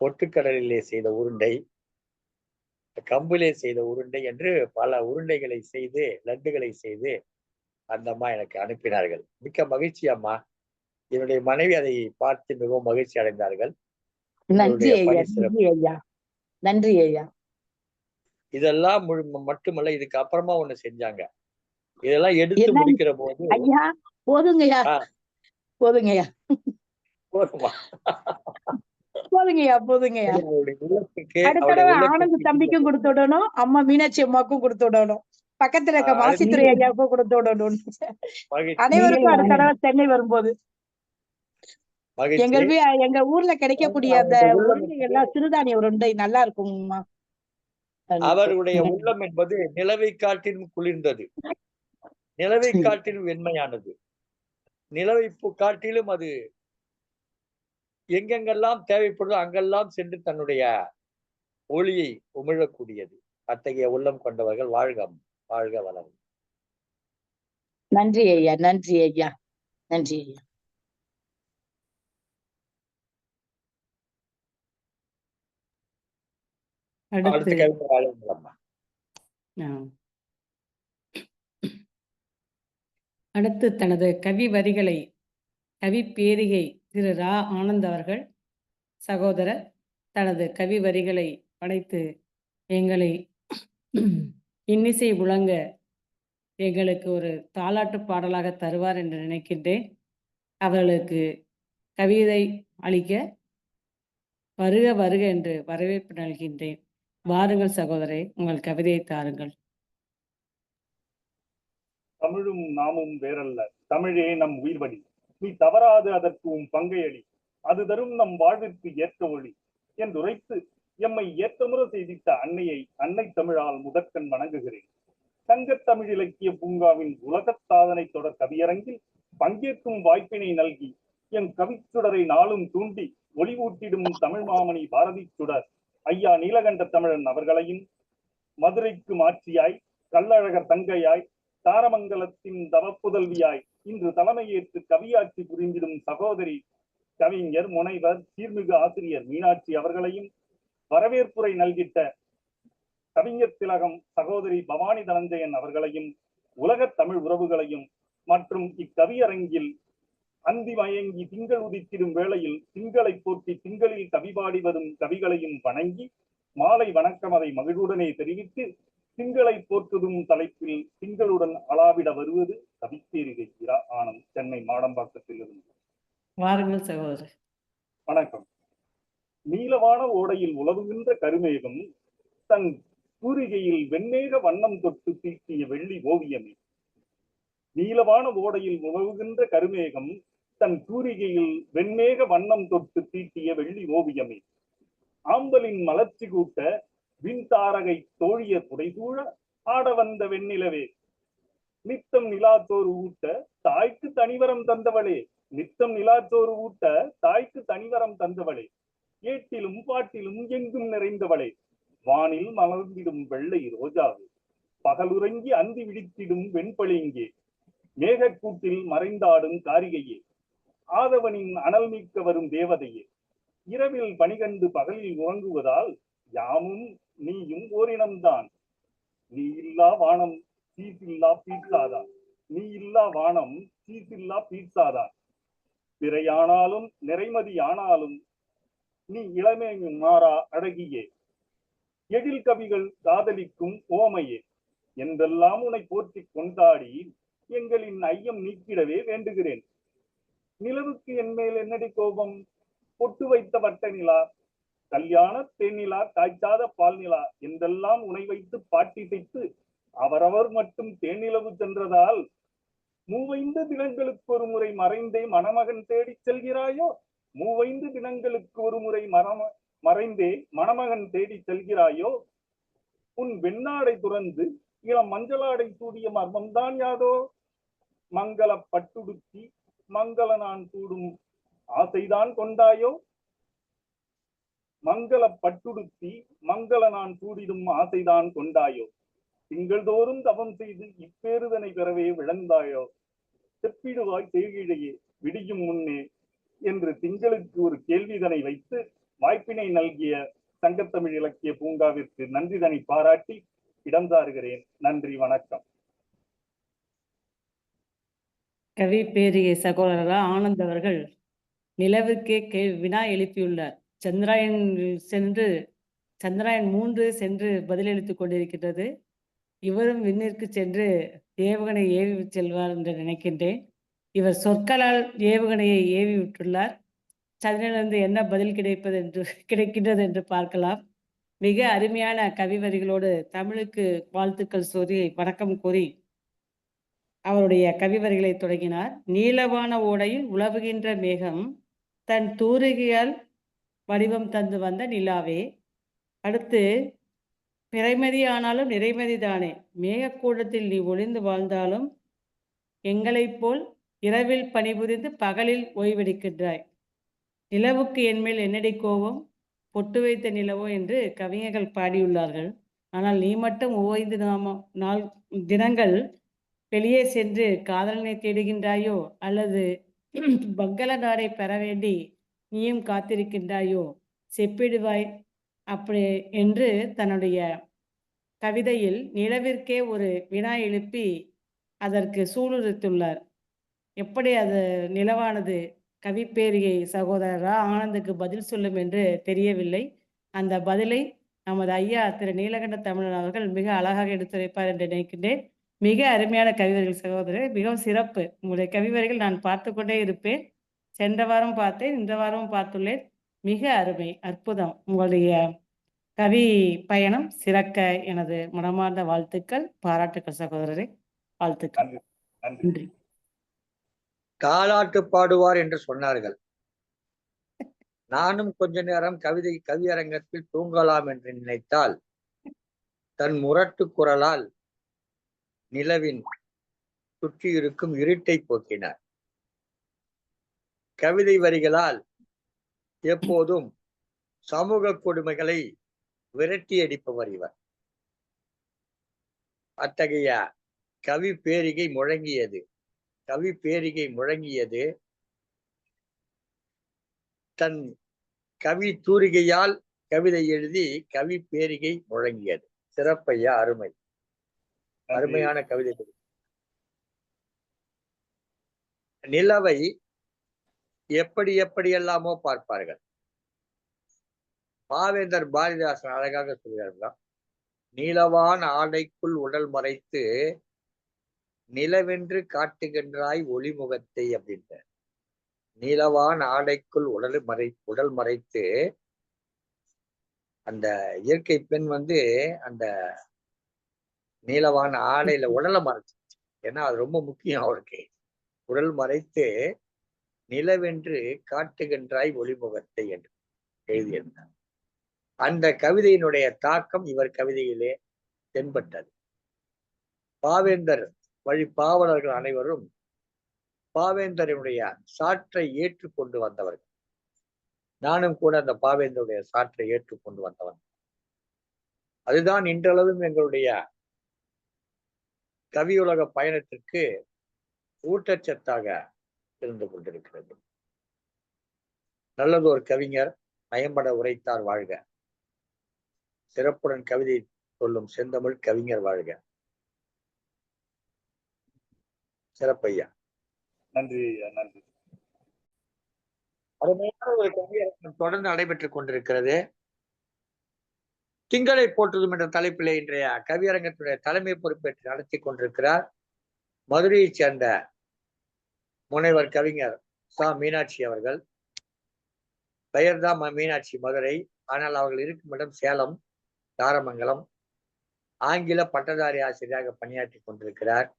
பொட்டுக்கடலிலே செய்த உருண்டை, கம்பிலே செய்த உருண்டை என்று பல உருண்டைகளை செய்து லட்டுகளை செய்து அந்த அம்மா எனக்கு அனுப்பினார்கள். மிக்க மகிழ்ச்சி அம்மா. என்னுடைய மனைவி அதை பார்த்து மிகவும் மகிழ்ச்சி அடைந்தார்கள். நன்றி ஐயா. இதெல்லாம் மட்டுமல்ல, இதுக்கு அப்புறமா ஒண்ணு செஞ்சாங்க. இதெல்லாம் எடுத்து முடிக்கிற போது ஐயா போதுங்கய்யா போதுங்கய்யா ஆனந்த் தம்பிக்கும் கொடுத்து விடணும், அம்மா மீனாட்சி அம்மாக்கும் கொடுத்து விடணும், பக்கத்துல இருக்க மாசித்துறை ஐயாவுக்கும் கொடுத்து விடணும். அனைவருக்கும் அடுத்த தடவை சென்னை வரும்போது எங்க ஊர்ல கிடைக்கக்கூடிய அந்த உருண்டை எல்லாம் சிறுதானிய உருண்டை நல்லா இருக்கும்மா. அவருடைய உள்ளம் என்பது நிலவை காட்டிலும் குளிர்ந்தது, நிலவை காட்டிலும் வெண்மையானது, நிலவை காட்டிலும் அது எங்கெங்கெல்லாம் தேவைப்படுதோ அங்கெல்லாம் சென்று தன்னுடைய ஒளியை உமிழக்கூடியது. அத்தகைய உள்ளம் கொண்டவர்கள் வாழ்க வாழ்க வளரும். நன்றி ஐயா. நன்றி ஐயா. நன்றி ஐயா. அடுத்து தனது கவி வரிகளை கவி பேரிகை திரு ரா ஆனந்த் அவர்கள் சகோதரர் தனது கவி வரிகளை படைத்து எங்களை இன்னிசை முழங்க எங்களுக்கு ஒரு தாலாட்டு பாடலாக தருவார் என்று நினைக்கின்றேன். அவர்களுக்கு கவிதை அளிக்க வருக வருக என்று வரவேற்பு நல்கின்றேன். வாருங்கள் சகோதரே, உங்கள் கவிதையை தாருங்கள். தமிழும் நாமும் வேறல்ல, தமிழே நம் உயிர்வழி. நீ தவறாது அதற்கு உன் பங்கை அளி, அது தரும் நம் வாழ்விற்கு ஏற்ற ஒளி என்றுரைத்து எம்மை ஏற்றமுற செய்திட்ட அன்னையை அன்னை தமிழால் முதற்கண் வணங்குகிறேன். சங்கத் தமிழ் இலக்கிய பூங்காவின் உலகத் சாதனை தொடர் கவியரங்கில் பங்கேற்கும் வாய்ப்பினை நல்கி என் கவிச்சுடரை நாளும் தூண்டி ஒளிவூட்டிடும் தமிழ் மாமணி பாரதி சுடர் ஐயா நீலகண்ட தமிழன் அவர்களையும், மதுரைக்கு மாட்சியாய் கள்ளழகர் தங்கையாய் தாரமங்கலத்தின் தவப்புதல்வியாய் இன்று தலைமையேற்று கவியாட்சி புரிந்திடும் சகோதரி கவிஞர் முனைவர் சீர்மிகு ஆசிரியர் மீனாட்சி அவர்களையும், வரவேற்புரை நல்கிட்ட கவிஞர் திலகம் சகோதரி பவானி தனஞ்சயன் அவர்களையும், உலகத் தமிழ் உறவுகளையும் மற்றும் இக்கவியரங்கில் அந்தி மயங்கி திங்கள் உதித்திடும் வேளையில் திங்களை போற்றி திங்களில் கவிபாடி வரும் கவிகளையும் வணங்கி மாலை வணக்கம் அதை மகிழ்வுடனே தெரிவித்து, திங்களை போற்றுதும் தலைப்பில் திங்களுடன் அளாவிட வருவது கவிப்பேரிகை இரா ஆனந்த், சென்னை மாடம்பாக்கத்தில் இருந்து. வாருங்கள் சகோதரர். வணக்கம். நீலவான ஓடையில் உலவுகின்ற கருமேகம் தன் கூரிகையில் வெண்மேக வண்ணம் தொட்டு தீட்டிய வெள்ளி ஓவியமே. நீலவான ஓடையில் உலவுகின்ற கருமேகம் தன் கூரிகையில் வெண்மேக வண்ணம் தொட்டு தீட்டிய வெள்ளி ஓவியமே. ஆம்பலின் மலர்ச்சி கூட்ட விண்தாரகை தோழிய புடைசூழ ஆட வந்த வெண்ணிலவே. நித்தம் நிலாத்தோறு ஊட்ட தாய்க்கு தனிவரம் தந்தவளே, நித்தம் நிலாத்தோறு ஊட்ட தாய்க்கு தனிவரம் தந்தவளே. ஏட்டிலும் பாட்டிலும் எங்கும் நிறைந்தவளே, வானில் மலர்ந்திடும் வெள்ளை ரோஜாவே. பகலுறங்கி அந்தி விழித்திடும் வெண்பளிங்கே, மேகக்கூட்டில் மறைந்தாடும் காரிகையே. ஆதவனின் அனல் மீட்க வரும் தேவதையே, இரவில் பணிகண்டு பகலில் உறங்குவதால் யாமும் நீயும் ஓரினம்தான். நீ இல்லா வானம் சீசில்லா பீட்சாதான், நீ இல்லா வானம் சீசில்லா பீட்சாதான். பிறையானாலும் நிறைமதி ஆனாலும் நீ இளமை மாறா அழகியே. எழில் கவிகள் காதலிக்கும் ஓமையே, என்றெல்லாம் உன்னை போற்றி கொண்டாடி எங்களின் ஐயம் நீக்கிடவே வேண்டுகிறேன். நிலவுக்கு என் மேல் என்னடி கோபம்? பொட்டு வைத்த வட்ட நிலா, கல்யாண தேனிலா, காய்ச்சாத பால் நிலா என்றெல்லாம் உனை வைத்து பாட்டி தைத்து அவரவர் மட்டும் தேனிலவு சென்றதால் மூவைந்து தினங்களுக்கு ஒரு முறை மறைந்தே மணமகன் தேடி செல்கிறாயோ? மூவைந்து தினங்களுக்கு ஒரு முறை மறைந்தே மணமகன் தேடி செல்கிறாயோ? உன் வெண்ணாடை துறந்து இளம் மஞ்சளாடை சூடிய மர்மம்தான் யாதோ? மங்கள பட்டுடுத்தி மங்கள நான் சூடும் ஆசைதான் கொண்டாயோ? மங்கள பட்டுடுத்தி மங்கள நான் சூடிடும் ஆசைதான் கொண்டாயோ? திங்கள் தோறும் தவம் செய்து இப்பேறுதனை பெறவே விளந்தாயோ? செப்பிடுவாய் செய்கிழையே விடியும் முன்னே என்று திங்களுக்கு ஒரு கேள்விதனை வைத்து வாய்ப்பினை நல்கிய சங்கத்தமிழ் இலக்கிய பூங்காவிற்கு நன்றிதனை பாராட்டி இடம் தாருகிறேன். நன்றி, வணக்கம். கவி பேரிகை சகோதரர் ஆனந்த் அவர்கள் நிலவுக்கே வினா எழுப்பியுள்ளார். சந்திராயன் 3 சென்று பதிலளித்துக் கொண்டிருக்கின்றது. இவரும் விண்ணிற்கு சென்று ஏவுகணை ஏவி செல்வார் என்று நினைக்கின்றேன். இவர் சொற்களால் ஏவுகணையை ஏவி விட்டுள்ளார். சந்திரனிலிருந்து என்ன பதில் கிடைக்கின்றது என்று பார்க்கலாம். மிக அருமையான கவிவரிகளோடு தமிழுக்கு வாழ்த்துக்கள் சொல்லி வணக்கம் கூறி அவருடைய கவிவரிகளை தொடங்கினார். நீலவான ஓடையில் உலவுகின்ற மேகம் தன் தூரிகையால் வடிவம் தந்து வந்த நிலாவே. அடுத்து, பிறைமதி ஆனாலும் நிறைமதிதானே, மேகக்கூடத்தில் நீ ஒளிந்து வாழ்ந்தாலும் எங்களைப் போல் இரவில் பணிபுரிந்து பகலில் ஓய்வெடுக்கின்றாய். நிலவுக்கு என்மேல் என்னடி கோபம்? பொட்டு வைத்த நிலவோ என்று கவிஞர்கள் பாடியுள்ளார்கள். ஆனால் நீ மட்டும் ஓய்ந்து தினங்கள் வெளியே சென்று காதலனை தேடுகின்றாயோ, அல்லது பங்கள நாடை பெற வேண்டி நீயும் காத்திருக்கின்றாயோ? செப்பிடுவாய் அப்படி என்று தன்னுடைய கவிதையில் நிலவிற்கே ஒரு வினா எழுப்பி அதற்கு சூளுரைத்துள்ளார். எப்படி அது நிலவானது கவிப்பேரிகை சகோதரரா ஆனந்துக்கு பதில் சொல்லும் என்று தெரியவில்லை. அந்த பதிலை நமது ஐயா திரு நீலகண்ட தமிழன் அவர்கள் மிக அழகாக எடுத்துரைப்பார் என்று நினைக்கின்றேன். மிக அருமையான கவிவரிகள் சகோதரர், மிகவும் சிறப்பு. உங்களுடைய கவிவரிகள் நான் பார்த்து கொண்டே இருப்பேன். சென்ற வாரம் பார்த்தேன், இந்த வாரமும் பார்த்துள்ளேன். மிக அருமை, அற்புதம். உங்களுடைய கவி பயணம் சிறக்க எனது மனமார்ந்த வாழ்த்துக்கள், பாராட்டுக்கள் சகோதரரே, வாழ்த்துக்கள். நன்றி. தாலாட்டு பாடுவார் என்று சொன்னார்கள். நானும் கொஞ்ச நேரம் கவியரங்கத்தில் தூங்கலாம் என்று நினைத்தால் தன் முரட்டு குரலால் நிலவின் சுற்றி இருக்கும் இருட்டை போக்கினார். கவிதை வரிகளால் எப்போதும் சமூக கொடுமைகளை விரட்டி அடிப்பவர் இவர். அத்தகைய கவி பேரிகை முழங்கியது தன் கவி தூரிகையால் கவிதை எழுதி கவி பேரிகை முழங்கியது. சிறப்பையா, அருமையான கவிதை. நிலவை எப்படியெல்லாமோ பார்ப்பார்கள். பாவேந்தர் பாரதிதாசன் அழகாக சொல்கிறார்கள், நீலவான் ஆடைக்குள் உடல் மறைத்து நிலவென்று காட்டுகின்றாய் ஒளிமுகத்தை அப்படின்ற. நீலவான் ஆடைக்குள் உடல் மறைத்து அந்த இயற்கை பெண் அந்த நீலவான் ஆடையில உடலை மறைச்சு, ஏன்னா அது ரொம்ப முக்கியம் அவருக்கு. உடல் மறைத்து நிலவென்று காட்டுகின்றாய் ஒளிமுகத்தை என்று எழுதியிருந்தார். அந்த கவிதையினுடைய தாக்கம் இவர் கவிதையிலே தென்பட்டது. பாவேந்தர் வழி பாவலர்கள் அனைவரும் பாவேந்தருடைய சாற்றை ஏற்றுக்கொண்டு வந்தவர்கள். நானும் கூட அந்த பாவேந்தருடைய சாற்றை ஏற்றுக்கொண்டு வந்தவன். அதுதான் இன்றளவும் எங்களுடைய கவியுலக பயணத்திற்கு ஊட்டச்சத்தாக இருந்து கொண்டிருக்கிறது. நல்லதொரு கவிஞர் நயம்பட உரைத்தார் வாழ்க. சிறப்புடன் கவிதை சொல்லும் செந்தமிழ் கவிஞர் வாழ்க. சிறப்பையா. நன்றி. நன்றி. அருமையான ஒரு கவியரங்கம் தொடர்ந்து நடைபெற்றுக் கொண்டிருக்கிறது. திங்களை போற்றுதும் என்ற தலைப்பிலே இன்றைய கவியரங்கத்துடைய தலைமை பொறுப்பேற்று நடத்தி கொண்டிருக்கிறார் மதுரையைச் சேர்ந்த முனைவர் கவிஞர் சா மீனாட்சி அவர்கள். பெயர்தான் மீனாட்சி, மதுரை. ஆனால் அவர்கள் இருக்கும் இடம் சேலம், தாரமங்கலம். ஆங்கில பட்டதாரி ஆசிரியராக பணியாற்றி கொண்டிருக்கிறார்.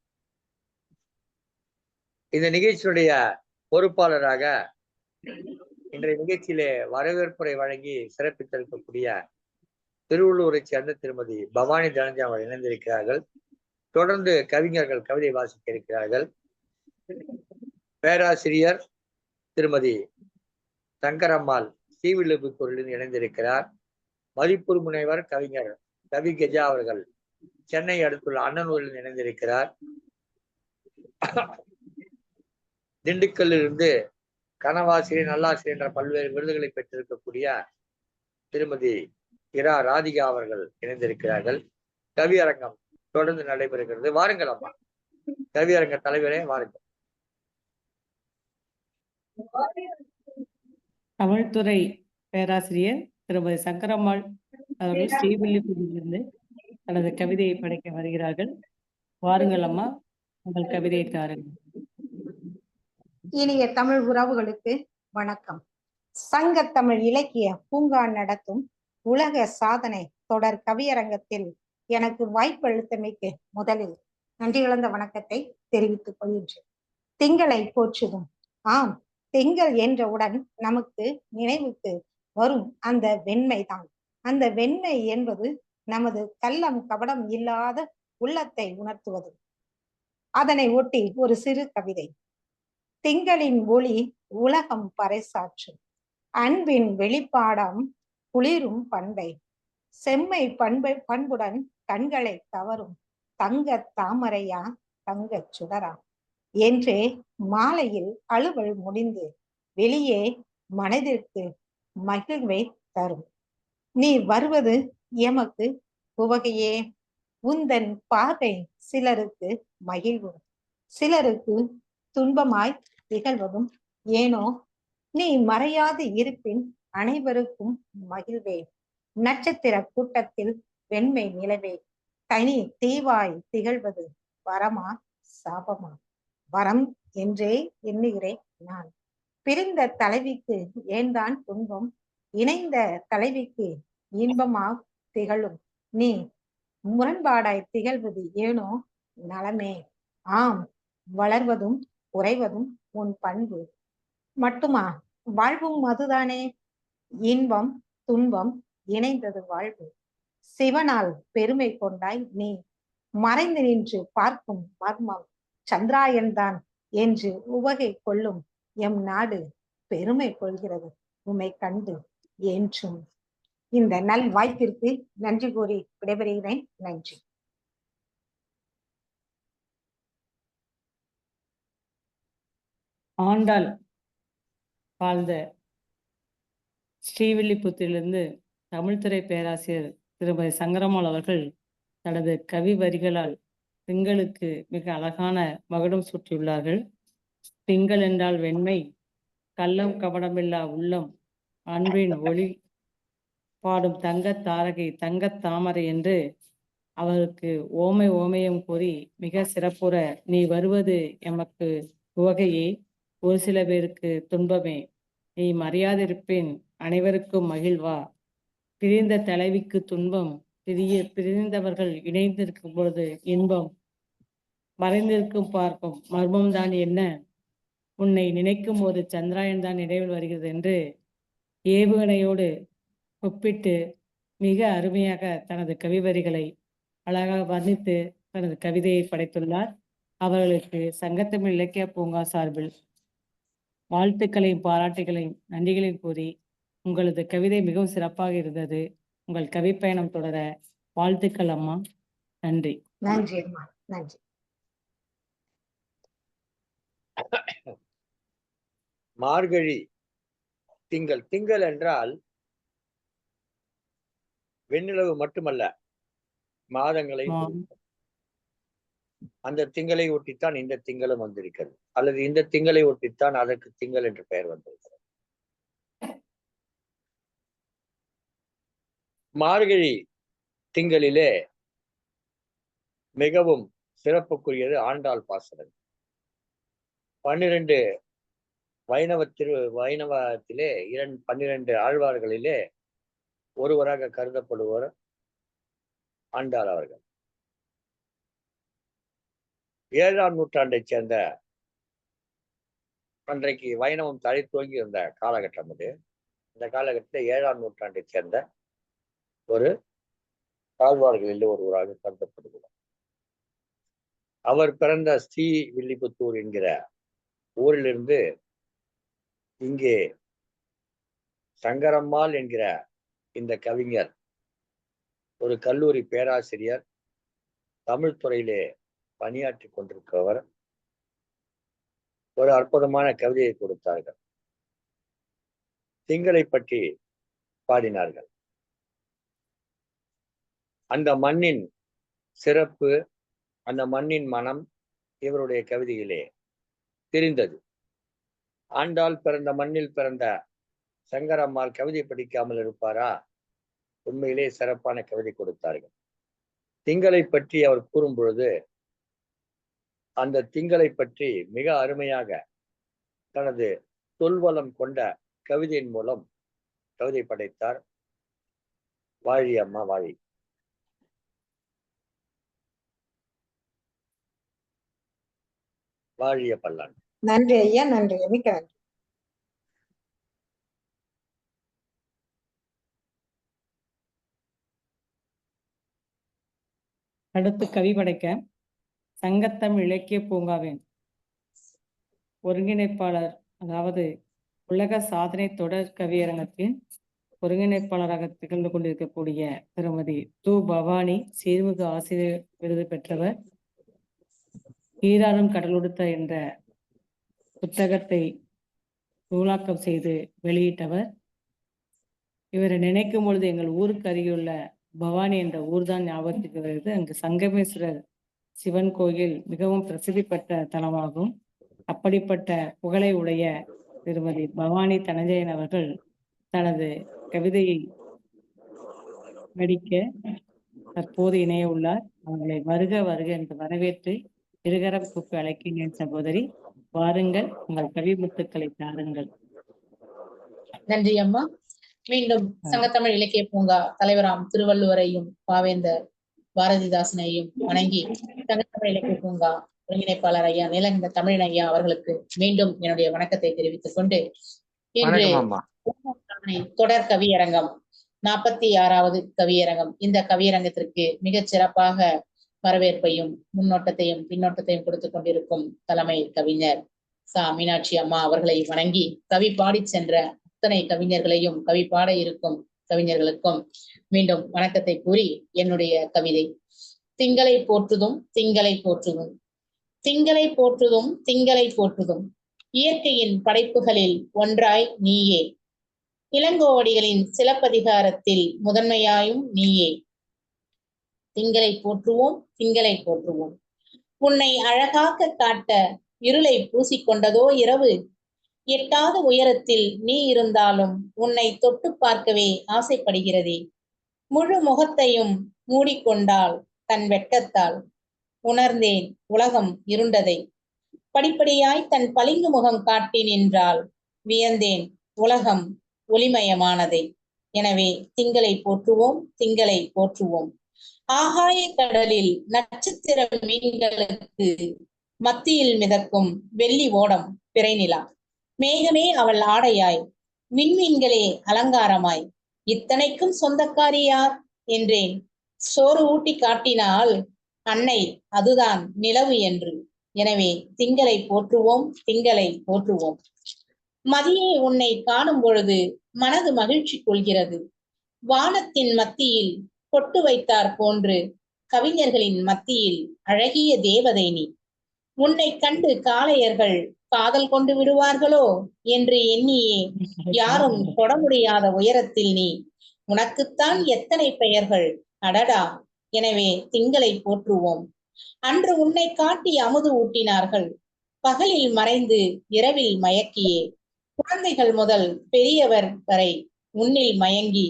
இந்த நிகழ்ச்சியுடைய பொறுப்பாளராக இன்றைய நிகழ்ச்சியிலே வரவேற்புரை வழங்கி சிறப்பித்திருக்கக்கூடிய திருவள்ளூரை சேர்ந்த திருமதி பவானி தனஞ்சா அவர்கள் இணைந்திருக்கிறார்கள். தொடர்ந்து கவிஞர்கள் கவிதை வாசிக்க இருக்கிறார்கள். பேராசிரியர் திருமதி சங்கரம்மாள் ஸ்ரீவில்லிபுத்தூரிலிருந்து இணைந்திருக்கிறார். மதிப்பூர் முனைவர் கவிஞர் கவி கஜா அவர்கள் சென்னை அடுத்துள்ள அண்ணனூரில் இணைந்திருக்கிறார். திண்டுக்கல்லிருந்து கனவாசிரியர், நல்லாசிரியர் என்ற பல்வேறு விருதுகளை பெற்றிருக்கக்கூடிய திருமதி இரா ராதிகா அவர்கள் இணைந்திருக்கிறார்கள். கவியரங்கம் தொடர்ந்து நடைபெறுகிறது. வாருங்கள் அம்மா, கவியரங்க தலைவரே வாருங்கள். தமிழ்துறை பேராசிரியர் திருமதி சங்கரம்மாள் அவர்கள் ஸ்ரீவில்லிபுத்தூரிலிருந்து தனது கவிதையை படைக்க வருகிறார்கள். வாருங்கள் அம்மா, உங்கள் கவிதையை தாருங்கள். இனிய தமிழ் உறவுகளுக்கு வணக்கம். சங்கத்தமிழ் இலக்கிய பூங்கா நடத்தும் உலக சாதனை தொடர் கவியரங்கத்தில் எனக்கு வாய்ப்பளித்தமைக்கு முதலில் நன்றி கலந்த வணக்கத்தை தெரிவித்துக் கொள்கின்றேன். திங்களை போற்றுதும். ஆம், திங்கள் என்றவுடன் நமக்கு நினைவுக்கு வரும் அந்த வெண்மைதான். அந்த வெண்மை என்பது நமது கள்ளம் கபடம் இல்லாத உள்ளத்தை உணர்த்துவது. அதனை ஒட்டி ஒரு சிறு கவிதை. திங்களின் ஒளி உலகம் பறைசாற்றும், அன்பின் வெளிப்பாடாம் குளிரும் பண்பை, செம்மை பண்புடன் கண்களை கவரும் தங்க தாமரையா தங்கச் சுடரா என்றே மாலையில் அலுவல் முடிந்து வெளியே மனதிற்கு மகிழ்வை தரும். நீ வருவது எமக்கு உவகையே. உந்தன் பார்வை சிலருக்கு மகிழ்வும் சிலருக்கு துன்பமாய் திகழ்வதும் ஏனோ. நீ மறையாது இருப்பின் அனைவருக்கும் மகிழ்வே. நட்சத்திர கூட்டத்தில் வெண்மை நிலவே. தனி தீவாய் திகழ்வது வரமா சாபமா? வரம் என்றே எண்ணுகிறேன் நான். பிரிந்த தலைவிக்கு ஏன்தான் துன்பம்? இணைந்த தலைவிக்கு இன்பமா திகழும் நீ முரண்பாடாய் திகழ்வது ஏனோ நலமே. ஆம், வளர்வதும் குறைவதும் உன் பண்பு மட்டுமா? வாழ்வும் அதுதானே. இன்பம் துன்பம் இணைந்தது வாழ்வு. சிவனால் பெருமை கொண்டாய் நீ, மறைந்து நின்று பார்க்கும் மர்மம் சந்திராயன்தான் என்று உவகை கொள்ளும் எம் நாடு பெருமை கொள்கிறது உமை கண்டு என்றும். இந்த நல் வாய்ப்பிற்கு நன்றி கூறி விடைபெறுகிறேன். நன்றி. ஆண்டாள் வாழ்ந்த ஸ்ரீவில்லிபுத்தூரிலிருந்து தமிழ்துறை பேராசிரியர் திருமதி சங்கரம்மாள் அவர்கள் தனது கவி வரிகளால் திங்களுக்கு மிக அழகான மகுடம் சூட்டியுள்ளார்கள். திங்கள் என்றால் வெண்மை, கள்ளம் கபடமில்லா உள்ளம், அன்பின் ஒளி பாடும் தங்கத் தாரகை தங்கத் தாமரை என்று அவருக்கு ஓமை ஓமையும் கூறி மிக சிறப்புற, நீ வருவது எமக்கு உவகையே, ஒரு சில பேருக்கு துன்பமே, நீ மறையாதிருப்பேன் அனைவருக்கும் மகிழ்வா, பிரிந்த தலைவிக்கு துன்பம், பிரிந்தவர்கள் இணைந்திருக்கும் பொழுது இன்பம், மறைந்திருக்கும் பார்க்கும் மர்மம்தான் என்ன, உன்னை நினைக்கும் போது சந்திராயன் தான் நினைவில் வருகிறது என்று ஏவுகணையோடு ஒப்பிட்டு மிக அருமையாக தனது கவிவரிகளை அழகாக வர்ணித்து தனது கவிதையை படைத்துள்ளார். அவர்களுக்கு சங்கத்தமிழ் இலக்கிய பூங்கா சார்பில் வாழ்த்துக்களையும் பாராட்டுகளையும் நன்றிகளையும் கூறி, உங்களது கவிதை மிகவும் சிறப்பாக இருந்தது. உங்கள் கவி பயணம் தொடர வாழ்த்துக்கள் அம்மா. நன்றி. நன்றி அம்மா. நன்றி. மார்கழி திங்கள். திங்கள் என்றால் வெண்ணிலவு மட்டுமல்ல, மாதங்களை அந்த திங்களை ஒட்டித்தான் இந்த திங்களும் வந்திருக்கிறது, அல்லது இந்த திங்களை ஒட்டித்தான் அதற்கு திங்கள் என்று பெயர் வந்திருக்கிறது. மார்கழி திங்களிலே மிகவும் சிறப்புக்குரியது ஆண்டாள் பாசுரம். 12 வைணவத்திலே 12 ஆழ்வார்களிலே ஒருவராக கருதப்படுவர் ஆண்டாள் அவர்கள். 7ஆம் நூற்றாண்டைச் சேர்ந்த, அன்றைக்கு வைணவம் தழைத்தோங்கி இருந்த காலகட்டம் அது. இந்த காலகட்டத்தில் 7ஆம் நூற்றாண்டைச் சேர்ந்த ஒரு ஆழ்வார்களில் ஒருவராக கருதப்படுகிறார். அவர் பிறந்த ஸ்ரீவில்லிபுத்தூர் என்கிற ஊரிலிருந்து இங்கே சங்கரம்மாள் என்கிற இந்த கவிஞர் ஒரு கல்லூரி பேராசிரியர், தமிழ் துறையிலே பணியாற்றி கொண்டிருக்கிறவர், ஒரு அற்புதமான கவிதையை கொடுத்தார்கள். திங்களை பற்றி பாடினார்கள். அந்த மண்ணின் சிறப்பு, அந்த மண்ணின் மனம் இவருடைய கவிதையிலே தெரிந்தது. ஆண்டாள் பிறந்த மண்ணில் பிறந்த சங்கரம்மாள் கவிதை படிக்காமல் இருப்பாரா? உண்மையிலே சிறப்பான கவிதை கொடுத்தார்கள். திங்களை பற்றி அவர் கூறும் பொழுது அந்த திங்களை பற்றி மிக அருமையாக தனது சொல்வளம் கொண்ட கவிதையின் மூலம் கவிதை படைத்தார். வாழி அம்மா வாழி. வாழிய பல்லாண்டு. நன்றி ஐயா. நன்றி. மிக்க நன்றி. அடுத்து கவி படைக்க சங்கத்தமிழ் இலக்கிய பூங்காவின் ஒருங்கிணைப்பாளர், அதாவது உலக சாதனை தொடர் கவியரங்கத்தின் ஒருங்கிணைப்பாளராக திகழ்ந்து கொண்டிருக்கக்கூடிய திருமதி து. பவானி சீர்மிகு ஆசிரியர் விருது பெற்றவர். ஈராறும் கடலுடுத்த என்ற புத்தகத்தை நூலாக்கம் செய்து வெளியிட்டவர். இவரை நினைக்கும் பொழுது எங்கள் ஊருக்கு அருகிலுள்ள பவானி என்ற ஊர்தான் ஞாபகத்துக்கு வருது. அங்கு சங்கமேஸ்வரர் சிவன் கோயில் மிகவும் பிரசித்தி பெற்ற தலமாகும். அப்படிப்பட்ட புகழை உடைய திருமதி பவானி தனஞ்சயன் அவர்கள் தனது கவிதையை நடிக்க தற்போது இணைய உள்ளார். அவர்களை வருக வருக என்று வரவேற்று இருகரம் கூப்பி அழைக்கின்றேன். சகோதரி, வாருங்கள், உங்கள் கவி முத்துக்களை தாருங்கள். நன்றி அம்மா. மீண்டும் சங்கத்தமிழ் இலக்கிய பூங்கா தலைவராம் திருவள்ளுவரையும் பாவேந்தர் பாரதிதாசனையும் வணங்கி சங்கத்தமிழ் இலக்கிய பூங்கா ஒருங்கிணைப்பாளர் ஐயா நீலகண்ட தமிழன் ஐயா அவர்களுக்கு மீண்டும் என்னுடைய வணக்கத்தை தெரிவித்துக் கொண்டு, இன்று தொடர் கவியரங்கம் 46வது கவியரங்கம். இந்த கவியரங்கத்திற்கு மிகச் சிறப்பாக வரவேற்பையும் முன்னோட்டத்தையும் பின்னோட்டத்தையும் கொடுத்துக் கொண்டிருக்கும் தலைமை கவிஞர் சா மீனாட்சி அம்மா அவர்களை வணங்கி கவி பாடி சென்ற அத்தனை கவிஞர்களையும் கவி பாட இருக்கும் கவிஞர்களுக்கும் மீண்டும் வணக்கத்தை கூறி என்னுடைய கவிதை. திங்களை போற்றுதும் திங்களை போற்றுதும், திங்களை போற்றுதும் திங்களை போற்றுதும், இயற்கையின் படைப்புகளில் ஒன்றாய் நீயே, இளங்கோவடிகளின் சிலப்பதிகாரத்தில் முதன்மையாயும் நீயே. திங்களை போற்றுவோம் திங்களை போற்றுவோம், உன்னை அழகாக காட்ட இருளை பூசிக்கொண்டதோ இரவு, எட்டாத உயரத்தில் நீ இருந்தாலும் உன்னை தொட்டு பார்க்கவே ஆசைப்படுகிறதே. முழு முகத்தையும் மூடிக்கொண்டால் தன் வெட்கத்தால் உணர்ந்தேன் உலகம் இருண்டதை, படிப்படியாய் தன் பளிங்கு முகம் காட்டி நின்றால் வியந்தேன் உலகம் ஒளிமயமானதை. எனவே திங்களை போற்றுவோம் திங்களை போற்றுவோம். ஆகாய கடலில் நட்சத்திர மீன்களுக்கு மத்தியில் மிதக்கும் வெள்ளி ஓடம் பிறைநிலா, மேகமே அவள் ஆடையாய், விண்மீன்களே அலங்காரமாய், இத்தனைக்கும் சொந்தக்காரி யார் என்றேன். சோறு ஊட்டி காட்டினால் அன்னை அதுதான் நிலவு என்று. எனவே திங்களை போற்றுவோம் திங்களை போற்றுவோம். மதியே உன்னை காணும் பொழுது மனது மகிழ்ச்சி கொள்கிறது. வானத்தின் மத்தியில் பொட்டு வைத்தார் போன்று கவிஞர்களின் மத்தியில் அழகிய தேவதை நீ. உன்னை கண்டு காளையர்கள் காதல் கொண்டு விடுவார்களோ என்று எண்ணியே யாரும் தொட முடியாத உயரத்தில் நீ. உனக்குத்தான் எத்தனை பெயர்கள் அடடா. எனவே திங்களை போற்றுவோம். அன்று உன்னை காட்டி அமுது ஊட்டினார்கள், பகலில் மறைந்து இரவில் மயக்கியே. குழந்தைகள் முதல் பெரியவர் வரை உன்னில் மயங்கி,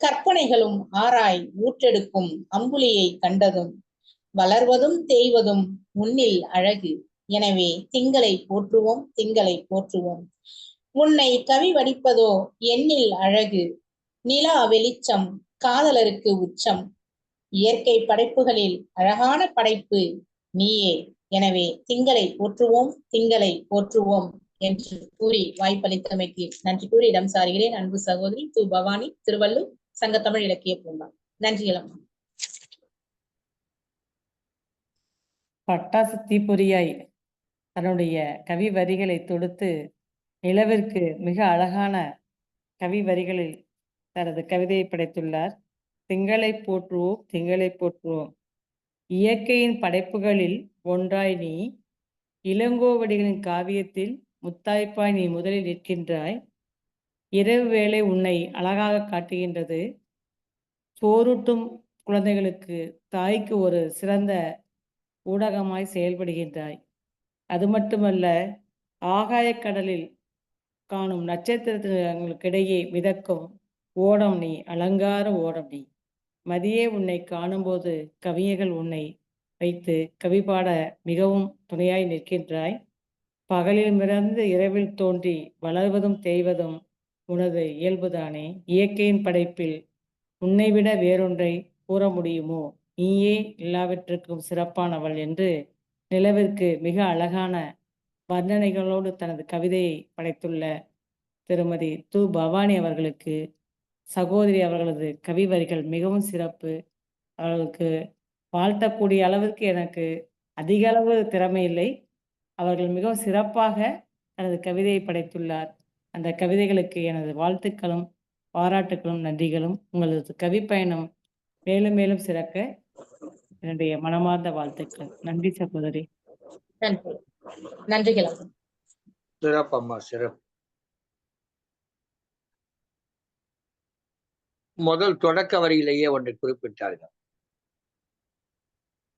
கற்பனைகளும் ஆராய் ஊற்றெடுக்கும் அம்புலியை கண்டதும் வளர்வதும் தேய்வதும் உன்னில் அழகு. எனவே திங்களை போற்றுவோம் திங்களை போற்றுவோம். உன்னை கவி வடிப்பதோ எண்ணில் அழகு, நிலா வெளிச்சம் காதலருக்கு உச்சம், இயற்கை படைப்புகளில் அழகான படைப்பு நீயே. எனவே திங்களை போற்றுவோம் திங்களை போற்றுவோம் என்று கூறி வாய்ப்பளித்தமைக்கு நன்றி கூறி இடம் சாருகிறேன். அன்பு சகோதரி து. பவானி, திருவள்ளூர், சங்கத்தமிழ் இலக்கிய பூங்கா. நன்றிகளம். பட்டாசு தீப்பொறியாய் தன்னுடைய கவி வரிகளை தொடுத்து நிலவிற்கு மிக அழகான கவி வரிகளில் தனது கவிதையை படைத்துள்ளார். திங்களை போற்றுவோம் திங்களை போற்றுவோம், இயற்கையின் படைப்புகளில் ஒன்றாய் நீ, இளங்கோவடிகளின் காவியத்தில் முத்தாய்ப்பாய் நீ முதலில் நிற்கின்றாய். இரவு வேளை உன்னை அழகாக காட்டுகின்றது. சோறுட்டும் குழந்தைகளுக்கு தாய்க்கு ஒரு சிறந்த ஊடகமாய் செயல்படுகின்றாய். அது மட்டுமல்ல, ஆகாய கடலில் காணும் நட்சத்திரங்களுக்கிடையே மிதக்கும் ஓடம் நீ, அலங்கார ஓடம் நீ. மதியே உன்னை காணும்போது கவிஞர்கள் உன்னை வைத்து கவி பாட மிகவும் துணையாய் நிற்கின்றாய். பகலில் மிதந்து இரவில் தோன்றி வளர்வதும் தேய்வதும் உனது இயல்புதானே. இயற்கையின் படைப்பில் உன்னை விட வேறொன்றை கூற முடியுமோ, நீயே எல்லாவற்றுக்கும் சிறப்பானவள் என்று நிலவிற்கு மிக அழகான வர்ணனைகளோடு தனது கவிதையை படைத்துள்ள திருமதி து. பவானி அவர்களுக்கு, சகோதரி அவர்களது கவி வரிகள் மிகவும் சிறப்பு. அவர்களுக்கு வாழ்த்தக்கூடிய அளவிற்கு எனக்கு அதிக அளவு திறமை இல்லை. அவர்கள் மிகவும் சிறப்பாக தனது கவிதையை படைத்துள்ளார். அந்த கவிதைகளுக்கு எனது வாழ்த்துக்களும் பாராட்டுக்களும் நன்றிகளும். உங்களது கவி பயணம் மேலும் மேலும் சிறக்க என்னுடைய மனமார்ந்த வாழ்த்துக்கள். நன்றி சகோதரி. நன்றி. நன்றிகள். சிறப்பம்மா, சிறப்பு. முதல் தொடக்க வரியிலேயே ஒன்றை குறிப்பிட்டார்கள்.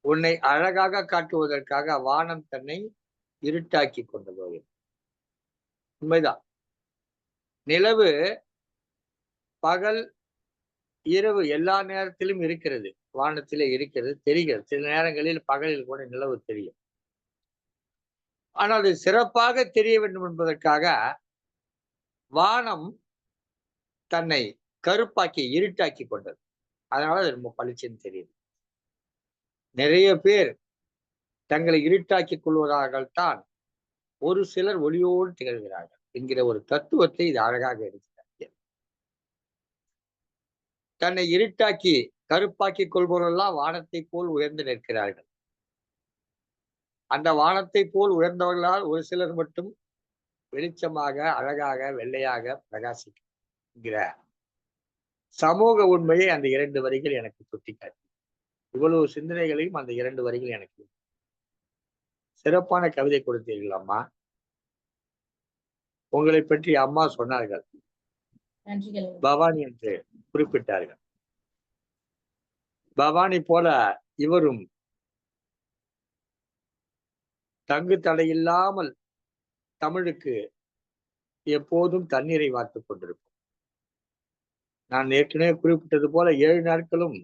உன்னை அழகாக காட்டுவதற்காக வானம் தன்னை இருட்டாக்கி கொண்டதோ. உண்மைதான். நிலவு பகல் இரவு எல்லா நேரத்திலும் இருக்கிறது, வானத்திலே இருக்கிறது, தெரிகிறது. சில நேரங்களில் பகலில் கூட நிலவு தெரியும். ஆனால் அது சிறப்பாக தெரிய வேண்டும் என்பதற்காக வானம் தன்னை கருப்பாக்கி இருட்டாக்கி கொண்டது. அதனால அது ரொம்ப பளிச்சுன்னு தெரியுது. நிறைய பேர் தங்களை இருட்டாக்கிக் கொள்வதாகத்தான் ஒரு சிலர் ஒளியோடு திகழ்கிறார்கள் என்கிற ஒரு தத்துவத்தை இது அழகாக இருக்கிறது. தன்னை இருட்டாக்கி கருப்பாக்கி கொள்பவரெல்லாம் வானத்தை போல் உயர்ந்து நிற்கிறார்கள். அந்த வானத்தை போல் உயர்ந்தவர்களால் ஒரு சிலர் மட்டும் வெளிச்சமாக, அழகாக, வெள்ளையாக பிரகாசிக்கிற சமூக உண்மையை அந்த 2 வரிகள் எனக்கு சுட்டிக்காட்டி, இவ்வளவு சிந்தனைகளையும் அந்த 2 வரிகள் எனக்கு சிறப்பான கவிதை கொடுத்தீர்கள் அம்மா. உங்களை பற்றி அம்மா சொன்னார்கள், நன்றிகள். பவானி என்று குறிப்பிட்டார்கள். பவானி போல இவரும் தங்கு தடையில்லாமல் தமிழுக்கு எப்போதும் தண்ணீரை வார்த்துக் கொண்டிருக்கும். நான் ஏற்கனவே குறிப்பிட்டது போல 7 நாட்களும்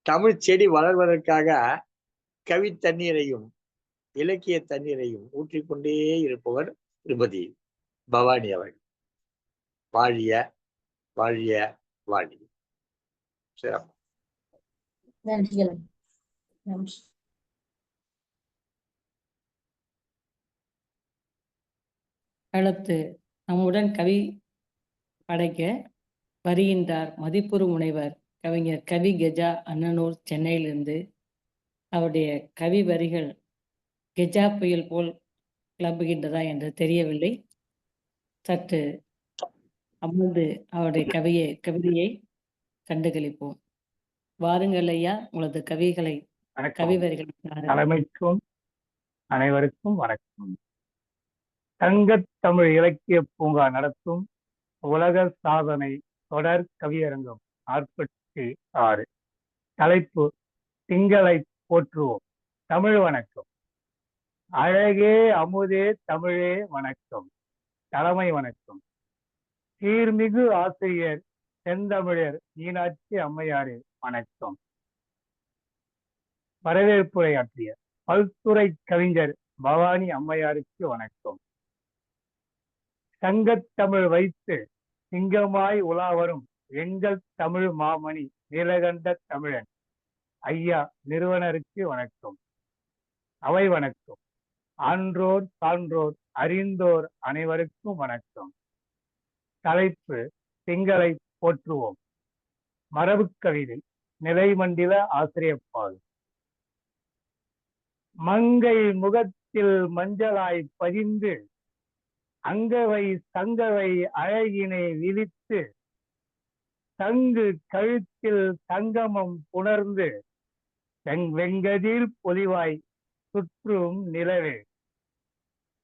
தமிழ் செடி வளர்வதற்காக கவி தண்ணீரையும் இலக்கிய தண்ணீரையும் ஊற்றிக்கொண்டே இருப்பவர் திருமதி பவானி அவர்கள். வாழிய வாழிய வாழிய. சிறப்பு. நன்றிகள். நன்றி. அடுத்து நம்முடன் கவி படைக்க வருகின்றார் மதிப்புறு முனைவர் கவிஞர் கவி கெஜா அண்ணனூர் சென்னையிலிருந்து. அவருடைய கவி வரிகள் கெஜா புயல் போல் கிளம்புகின்றதா என்று தெரியவில்லை. சற்று அமர்ந்து அவருடைய கவிதையை கண்டுகளிப்போம். வாருங்கள் ஐயா, உங்களது கவி வரிகளை தலைமைக்கும் அனைவருக்கும் வணக்கம். தங்கத் தமிழ் இலக்கிய பூங்கா நடத்தும் உலக சாதனை தொடர் கவியரங்கம் 46. தலைப்பு திங்களை போற்றுவோம். தமிழ் வணக்கம். அழகே அமுதே தமிழே வணக்கம். தலைமை வணக்கம். சீர்மிகு ஆசிரியர் செந்தமிழர் மீனாட்சி அம்மையாரே வணக்கம். வரவேற்புரையாற்றிய பல்துறை கவிஞர் பவானி அம்மையாருக்கு வணக்கம். சங்கத்தமிழ் வைத்து சிங்கமாய் உலா வரும் எங்கள் தமிழ் மாமணி நீலகண்ட தமிழன் ஐயா நிறுவனருக்கு வணக்கம். அவை வணக்கம். ஆன்றோர் சான்றோர் அறிந்தோர் அனைவருக்கும் வணக்கம். தலைப்பு திங்களை போற்றுவோம். மரபு கவிதை நிலைமண்டில ஆசிரியப்பால். மங்கை முகத்தில் மஞ்சளாய் பதிந்து அங்கவை சங்கவை அழகினை விழித்து தங்கு கழுத்தில் சங்கமம் புணர்ந்து வெங்கதிர் பொலிவாய் சுற்றும் நிலவே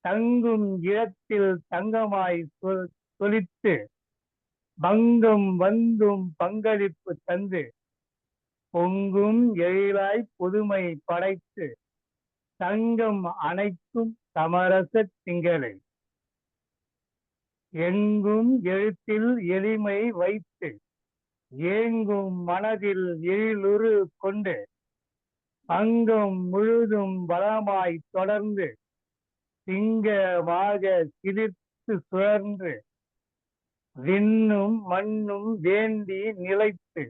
தங்கும் இடத்தில் தங்கமாய் சொலித்து பங்கம் வந்தும் பங்களிப்பு தந்து பொங்கும் எழிலாய் புதுமை படைத்து தங்கம் அனைத்தும் சமரச திங்களை எங்கும் எழுத்தில் எளிமை வைத்து ஏங்கும் மனதில் எழிலுரு கொண்டு அங்கம் முழுதும் பலமாய் தொடர்ந்து சிங்கமாக சிலிர்த்து சுழன்று விண்ணும் மண்ணும் வேண்டி நிலைத்து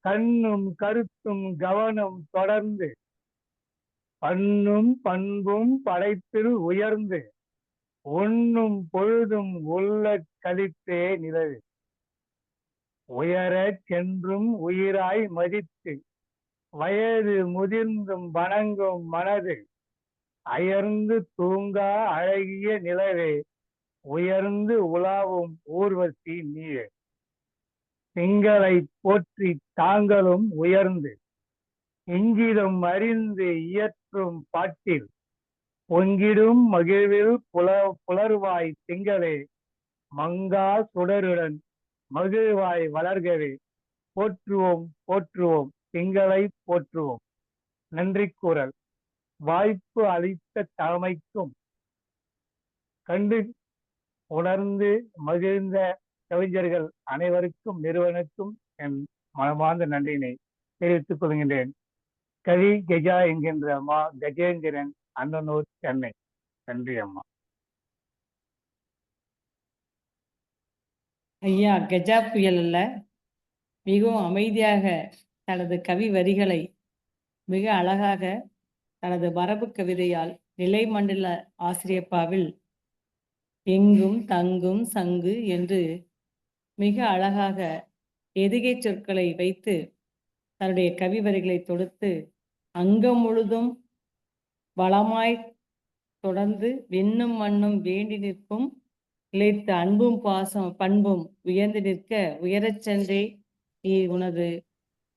கண்ணும் கருத்தும் கவனம் தொடர்ந்து பண்ணும் பண்பும் படைப்பில் உயர்ந்து ஒன்னும் பொழுதும் உள்ள கழித்தே நிலவு உயர சென்றும் உயிராய் மதித்து வயது முதிர்ந்தும் வணங்கும் மனது அயர்ந்து தூங்கா அழகிய நிலவே உயர்ந்து உலாவும் ஊர்வசி நீர் திங்களை போற்றி தாங்களும் உயர்ந்து இங்கிதம் அறிந்து இயற்றும் பாட்டில் பொங்கிடும் மகிழ்வில் புலர்வாய் திங்களே மங்கா சுடருடன் மகிழ்வாய் வளர்கவே போற்றுவோம் போற்றுவோம் திங்களை போற்றுவோம். நன்றி கூறல். வாய்ப்பு அளித்த தலைமைக்கும் கண்டு உணர்ந்து மகிழ்ந்த கவிஞர்கள் அனைவருக்கும் நிறுவனத்துக்கும் என் மனமார்ந்த நன்றியினை தெரிவித்துக் கொள்கின்றேன். கவி கெஜா என்கின்ற மா கஜேந்திரன், அண்ணனூர், சென்னை. நன்றி அம்மா. ஐயா கஜா புயல் அல்ல, மிகவும் அமைதியாக தனது கவி வரிகளை மிக அழகாக தனது மரபு கவிதையால் நிலைமண்டல ஆசிரியப்பாவில் எங்கும் தங்கும் சங்கு என்று மிக அழகாக எதுகை சொற்களை வைத்து தன்னுடைய கவி வரிகளை தொடுத்து அங்கம் முழுதும் வளமாய் தொடர்ந்து விண்ணும் மண்ணும் வேண்டி நிற்கும் இழைத்த அன்பும் பாசம் பண்பும் உயர்ந்து நிற்க உயரச் சென்றே நீ உனது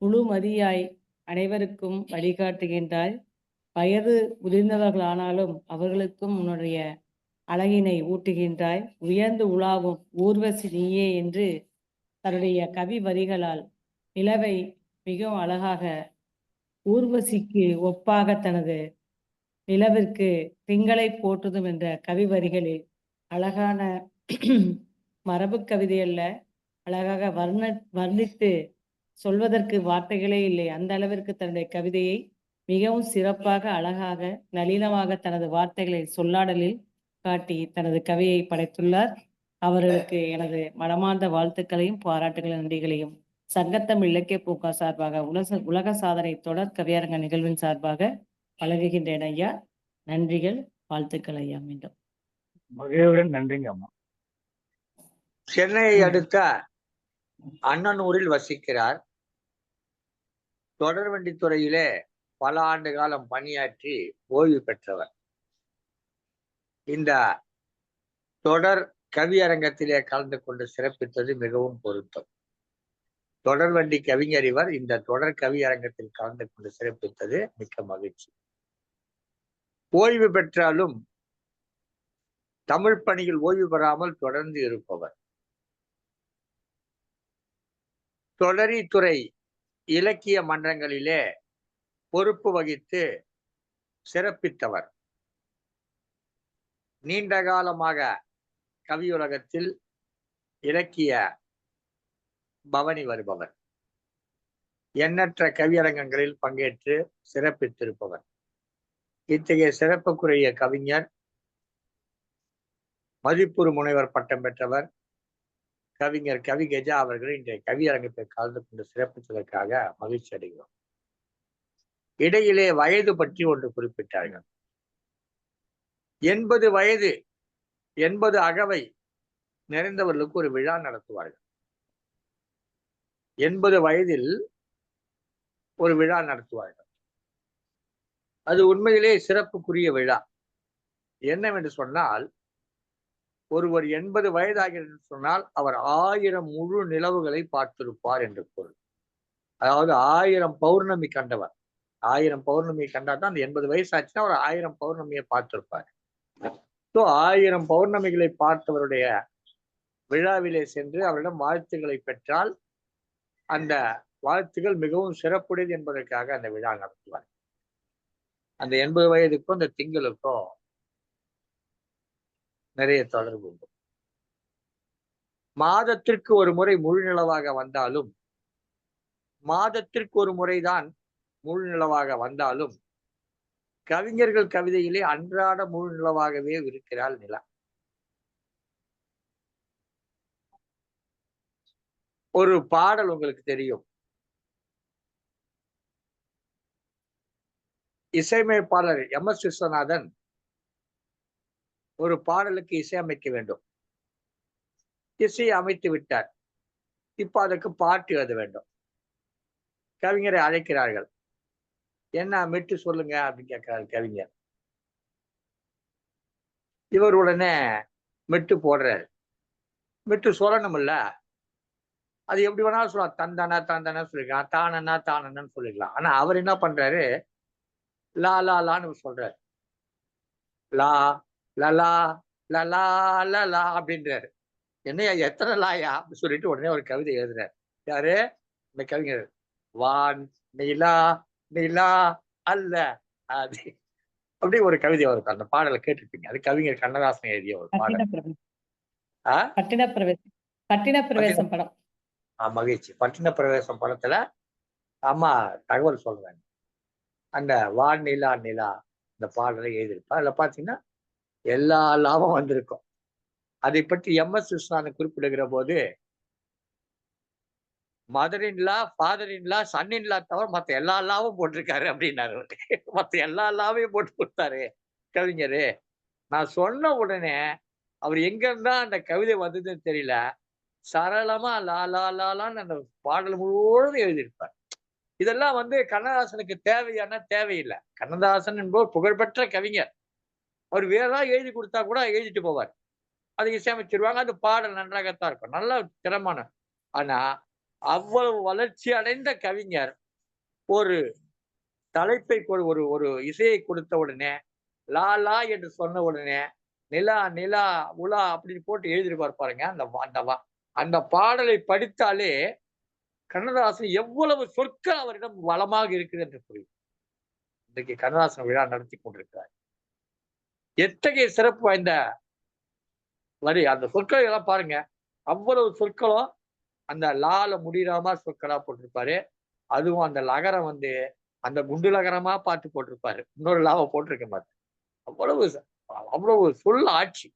முழுமதியாய் அனைவருக்கும் வழிகாட்டுகின்றாய். வயது முதிர்ந்தவர்களானாலும் அவர்களுக்கும் உன்னுடைய அழகினை ஊட்டுகின்றாய். உயர்ந்து உலாவும் ஊர்வசி நீயே என்று தன்னுடைய கவி வரிகளால் நிலவை மிகவும் அழகாக ஊர்வசிக்கு ஒப்பாக தனது நிலவிற்கு திங்களை போற்றுதும் என்ற கவி வரிகளில் அழகான மரபு கவிதை அல்ல, அழகாக வர்ணித்து சொல்வதற்கு வார்த்தைகளே இல்லை. அந்த அளவிற்கு தன்னுடைய கவிதையை மிகவும் சிறப்பாக அழகாக நளினமாக தனது வார்த்தைகளை சொல்லாடலில் காட்டி தனது கவியை படைத்துள்ளார். அவர்களுக்கு எனது மனமார்ந்த வாழ்த்துக்களையும் பாராட்டுகளின் நன்றிகளையும் சங்கத்தமிழ் இலக்கிய பூங்கா சார்பாக உலக சாதனை தொடர் கவியரங்க நிகழ்வின் சார்பாக வழங்குகின்றேன் ஐயா. நன்றிகள், வாழ்த்துக்கள் ஐயா. மீண்டும் மகிழ்வுடன் நன்றிங்க அம்மா. சென்னையை அடுத்த அண்ணனூரில் வசிக்கிறார். தொடர்வண்டித்துறையிலே பல ஆண்டு காலம் பணியாற்றி ஓய்வு பெற்றவர். இந்த தொடர் கவியரங்கத்திலே கலந்து கொண்டு சிறப்பித்தது மிகவும் பொருத்தம். தொடர்வண்டி கவிஞர் இவர். இந்த தொடர் கவியரங்கத்தில் கலந்து கொண்டு சிறப்பித்தது மிக்க மகிழ்ச்சி. ஓய்வு பெற்றாலும் தமிழ் பணியில் ஓய்வு பெறாமல் தொடர்ந்து இருப்பவர். தொடரித்துறை இலக்கிய மன்றங்களிலே பொறுப்பு வகித்து சிறப்பித்தவர். நீண்ட காலமாக கவியுலகத்தில் இலக்கிய பவனி வருபவர். எண்ணற்ற கவியரங்கங்களில் பங்கேற்று சிறப்பித்திருப்பவர். இத்தகைய சிறப்புக்குரிய கவிஞர் மதிப்புறு முனைவர் பட்டம் பெற்றவர் கவிஞர் கவி கஜா அவர்கள் இன்றைய கவியரங்கத்தை கலந்து கொண்டு சிறப்பித்ததற்காக மகிழ்ச்சி அடைகிறோம். இடையிலே வயது பற்றி ஒன்று குறிப்பிட்டார்கள். 80 வயது 80 அகவை நிறைந்தவர்களுக்கு ஒரு விழா நடத்துவார்கள். 80 வயதில் ஒரு விழா நடத்துவார்கள். அது உண்மையிலே சிறப்புக்குரிய விழா. என்னவென்று சொன்னால், ஒருவர் 80 வயதாகிறது சொன்னால் அவர் 1000 முழு நிலவுகளை பார்த்திருப்பார் என்று பொருள். அதாவது 1000 பௌர்ணமி கண்டவர். 1000 பௌர்ணமி கண்டாதான் அந்த 80 வயசு ஆச்சுன்னா அவர் 1000 பௌர்ணமியை பார்த்திருப்பார். 1000 பௌர்ணமிகளை பார்த்தவருடைய விழாவிலே சென்று அவரிடம் வாழ்த்துக்களை பெற்றால் அந்த வாழ்த்துக்கள் மிகவும் சிறப்புடையது என்பதற்காக அந்த விழா நடத்துவார். அந்த 80 வயதுக்கும் அந்த திங்களுக்கும் நிறைய தொடர்பு உண்டு. மாதத்திற்கு ஒரு முறை முழு நிலவாக வந்தாலும், மாதத்திற்கு ஒரு முறைதான் முழு நிலவாக வந்தாலும், கவிஞர்கள் கவிதையிலே அன்றாட முழு நிலவாகவே இருக்கிறாள் நிலா. ஒரு பாடல் உங்களுக்கு தெரியும். இசையமைப்பாளர் எம்.எஸ். விஸ்வநாதன் ஒரு பாடலுக்கு இசையமைக்க வேண்டும். இசையை அமைத்து விட்டார். இப்ப அதற்கு பாட்டு எழுத வேண்டும். கவிஞரை அழைக்கிறார்கள். என்ன மெட்டு சொல்லுங்க அப்படின்னு கேட்கிறார் கவிஞர். இவர் உடனே மெட்டு போடுறாரு. மெட்டு சொல்லணும்ல, அது எப்படி வேணாலும் சொல்லலாம். தந்தானா தந்தானா சொல்லிக்கலாம், தானனா தானன்னு சொல்லிக்கலாம். ஆனா அவர் என்ன பண்றாரு, லா லா லான்னு சொல்றாரு. லா லலா லலா லலா அப்படின்றாரு. என்னையா எத்தனை லாயா அப்படின்னு சொல்லிட்டு உடனே ஒரு கவிதை எழுதுறாரு. யாரு? இந்த கவிஞர். வான் நிலா நிலா அல்ல அது அப்படி ஒரு கவிதை வரும். அந்த பாடலை கேட்டிருப்பீங்க. அது கவிஞர் கண்ணதாசன் எழுதிய ஒரு பாடல். பட்டின பிரவேசம் படம். மகிழ்ச்சி. பட்டின பிரவேசம் படத்துல அம்மா தகவல் சொல்றாங்க. அந்த வான் நிலா நிலா இந்த பாடலை எழுதியிருப்பா. அதுல பாத்தீங்கன்னா எல்லா லாபம் வந்திருக்கும். அதை பற்றி எம்.எஸ். விஸ்வநாதன் குறிப்பிடுகிற போது, mother in law, father in-law, son in law தவிர மற்ற எல்லா லாவும் போட்டிருக்காரு அப்படின்னாரு. மற்ற எல்லா லாவையும் போட்டு கொடுத்தாரு கவிஞரு. நான் சொன்ன உடனே அவர் எங்க இருந்தா அந்த கவிதை வந்ததுன்னு தெரியல. சரளமா லா லா லான்னு அந்த பாடல் முழுவதும் எழுதியிருப்பார். இதெல்லாம் கண்ணதாசனுக்கு தேவையில்லை. கண்ணதாசன் என்பவர் புகழ்பெற்ற கவிஞர். அவர் வேற ஏதாவது எழுதி கொடுத்தா கூட எழுதிட்டு போவார். அதை இசையமைச்சிருவாங்க. அது பாடல் நன்றாகத்தான் இருக்கும். நல்ல திறமான. ஆனா அவ்வளவு வளர்ச்சி அடைந்த கவிஞர் ஒரு தலைப்பை ஒரு ஒரு இசையை கொடுத்த உடனே லா லா என்று சொன்ன உடனே நிலா நிலா உலா அப்படின்னு போட்டு எழுதிருப்பார் பாருங்க. அந்த பாடலை படித்தாலே கண்ணதாசன் எவ்வளவு சொற்கள் அவரிடம் வளமாக இருக்குது என்று புரியும். இன்றைக்கு கண்ணதாசன் விழா நடத்தி கொண்டிருக்கிறார். எத்தகைய சிறப்பு வாய்ந்த வரி. அந்த சொற்களை எல்லாம் பாருங்க. அவ்வளவு சொற்களும் அந்த லால முடியாம சொற்களா போட்டிருப்பாரு. அதுவும் அந்த லகரம் அந்த குண்டு லகரமா பார்த்து போட்டிருப்பாரு. இன்னொரு லாவை போட்டிருக்க மாட்டார். அவ்வளவு சொல் ஆட்சி.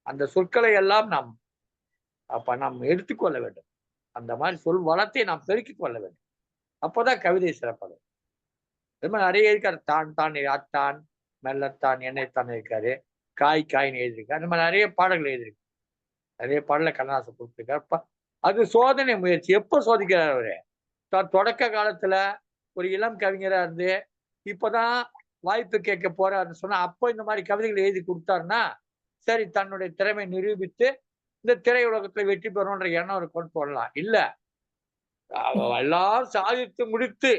அந்த சொற்களை எல்லாம் நாம் எடுத்துக்கொள்ள வேண்டும். அந்த மாதிரி சொல் வளத்தை நாம் பெருக்கிக் கொள்ள வேண்டும். அப்பதான் கவிதை சிறப்பாகும். அது மாதிரி நிறைய இருக்காரு. தான் அத்தான் மெல்லத்தான் என்னைத்தான் இருக்காரு. காய்ன்னு எழுதியிருக்காரு. அந்த மாதிரி நிறைய பாடல்கள் எழுதியிருக்கு. நிறைய பாடல கண்ணதாசன் கொடுத்துருக்காரு. அது சோதனை முயற்சி. எப்ப சோதிக்கிறார் அவரு? தொடக்க காலத்துல ஒரு இளம் கவிஞரா இருந்து இப்பதான் வாய்ப்பு கேட்க போறாருன்னு சொன்னா அப்போ இந்த மாதிரி கவிதைகள் எழுதி கொடுத்தாருன்னா சரி, தன்னுடைய திறமை நிரூபித்து இந்த திரையுலகத்துல வெற்றி பெறணுன்ற எண்ணம் ஒரு கொண்டு போடலாம். இல்ல, எல்லாம் சாதித்து முடித்து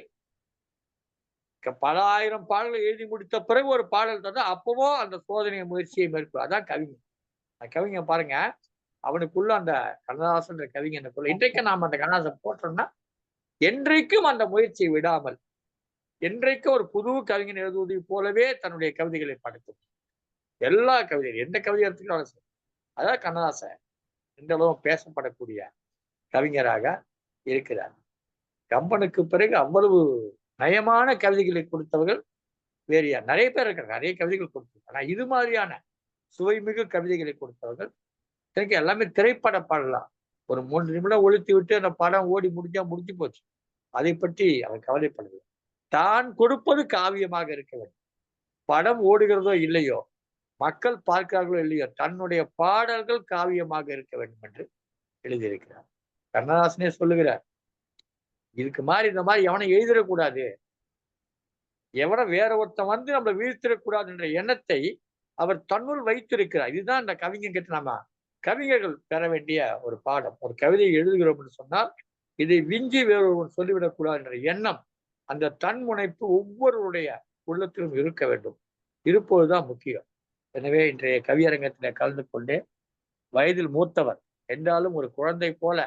பல ஆயிரம் பாடல்கள் எழுதி முடித்த பிறகு ஒரு பாடல் தந்தா அப்பவும் அந்த சோதனை முயற்சியை மேற்கொள்ள. அதான் கவிஞர். அந்த கவிஞர் பாருங்க, அவனுக்குள்ள அந்த கண்ணதாசன் கவிஞனுக்குள்ள இன்றைக்கு நாம் அந்த கண்ணதாசன் போட்டோம்னா என்றைக்கும் அந்த முயற்சியை விடாமல் என்றைக்கும் ஒரு புது கவிஞன் எழுதுவதை போலவே தன்னுடைய கவிதைகளை படைக்கும். எல்லா கவிதைகள் எந்த கவிதை எடுத்துக்கலாம். அதான் கண்ணதாசன் இந்த அளவும் பேசப்படக்கூடிய கவிஞராக இருக்கிறார். கம்பனுக்கு பிறகு அவ்வளவு நயமான கவிதைகளை கொடுத்தவர்கள் வேறு யார்? நிறைய பேர் இருக்காங்க. நிறைய கவிதைகள் கொடுத்தாங்க. ஆனா இது மாதிரியான சுவைமிகு கவிதைகளை கொடுத்தவர்கள் எனக்கு எல்லாமே திரைப்பட பாடலாம். ஒரு 3 நிமிடம் ஒழித்து விட்டு அந்த படம் ஓடி முடிஞ்சு போச்சு. அதை பற்றி அவர் கவலைப்படவில்லை. தான் கொடுப்பது காவியமாக இருக்க வேண்டும். படம் ஓடுகிறதோ இல்லையோ, மக்கள் பார்க்கிறார்களோ இல்லையோ, தன்னுடைய பாடல்கள் காவியமாக இருக்க வேண்டும் என்று எழுதியிருக்கிறார். கண்ணதாசனே சொல்லுகிறார், இதுக்கு மாதிரி இந்த மாதிரி எவனை எழுதிடக்கூடாது, எவனை வேற ஒருத்தன் நம்மளை வீழ்த்திடக்கூடாது என்ற எண்ணத்தை அவர் தன்னுள் வைத்திருக்கிறார். இதுதான் அந்த கவிஞர்கிட்ட நாம கவிஞர்கள் பெற வேண்டிய ஒரு பாடம். ஒரு கவிதையை எழுதுகிறோம் என்று சொன்னால் இதை விஞ்சி வேறொருவன் சொல்லிவிடக்கூடாது என்ற எண்ணம், அந்த தன்முனைப்பு ஒவ்வொருவருடைய உள்ளத்திலும் இருக்க வேண்டும். இருப்பதுதான் முக்கியம். எனவே இன்றைய கவியரங்கத்தில் கலந்து கொண்டு வயதில் மூத்தவர் என்றாலும் ஒரு குழந்தை போல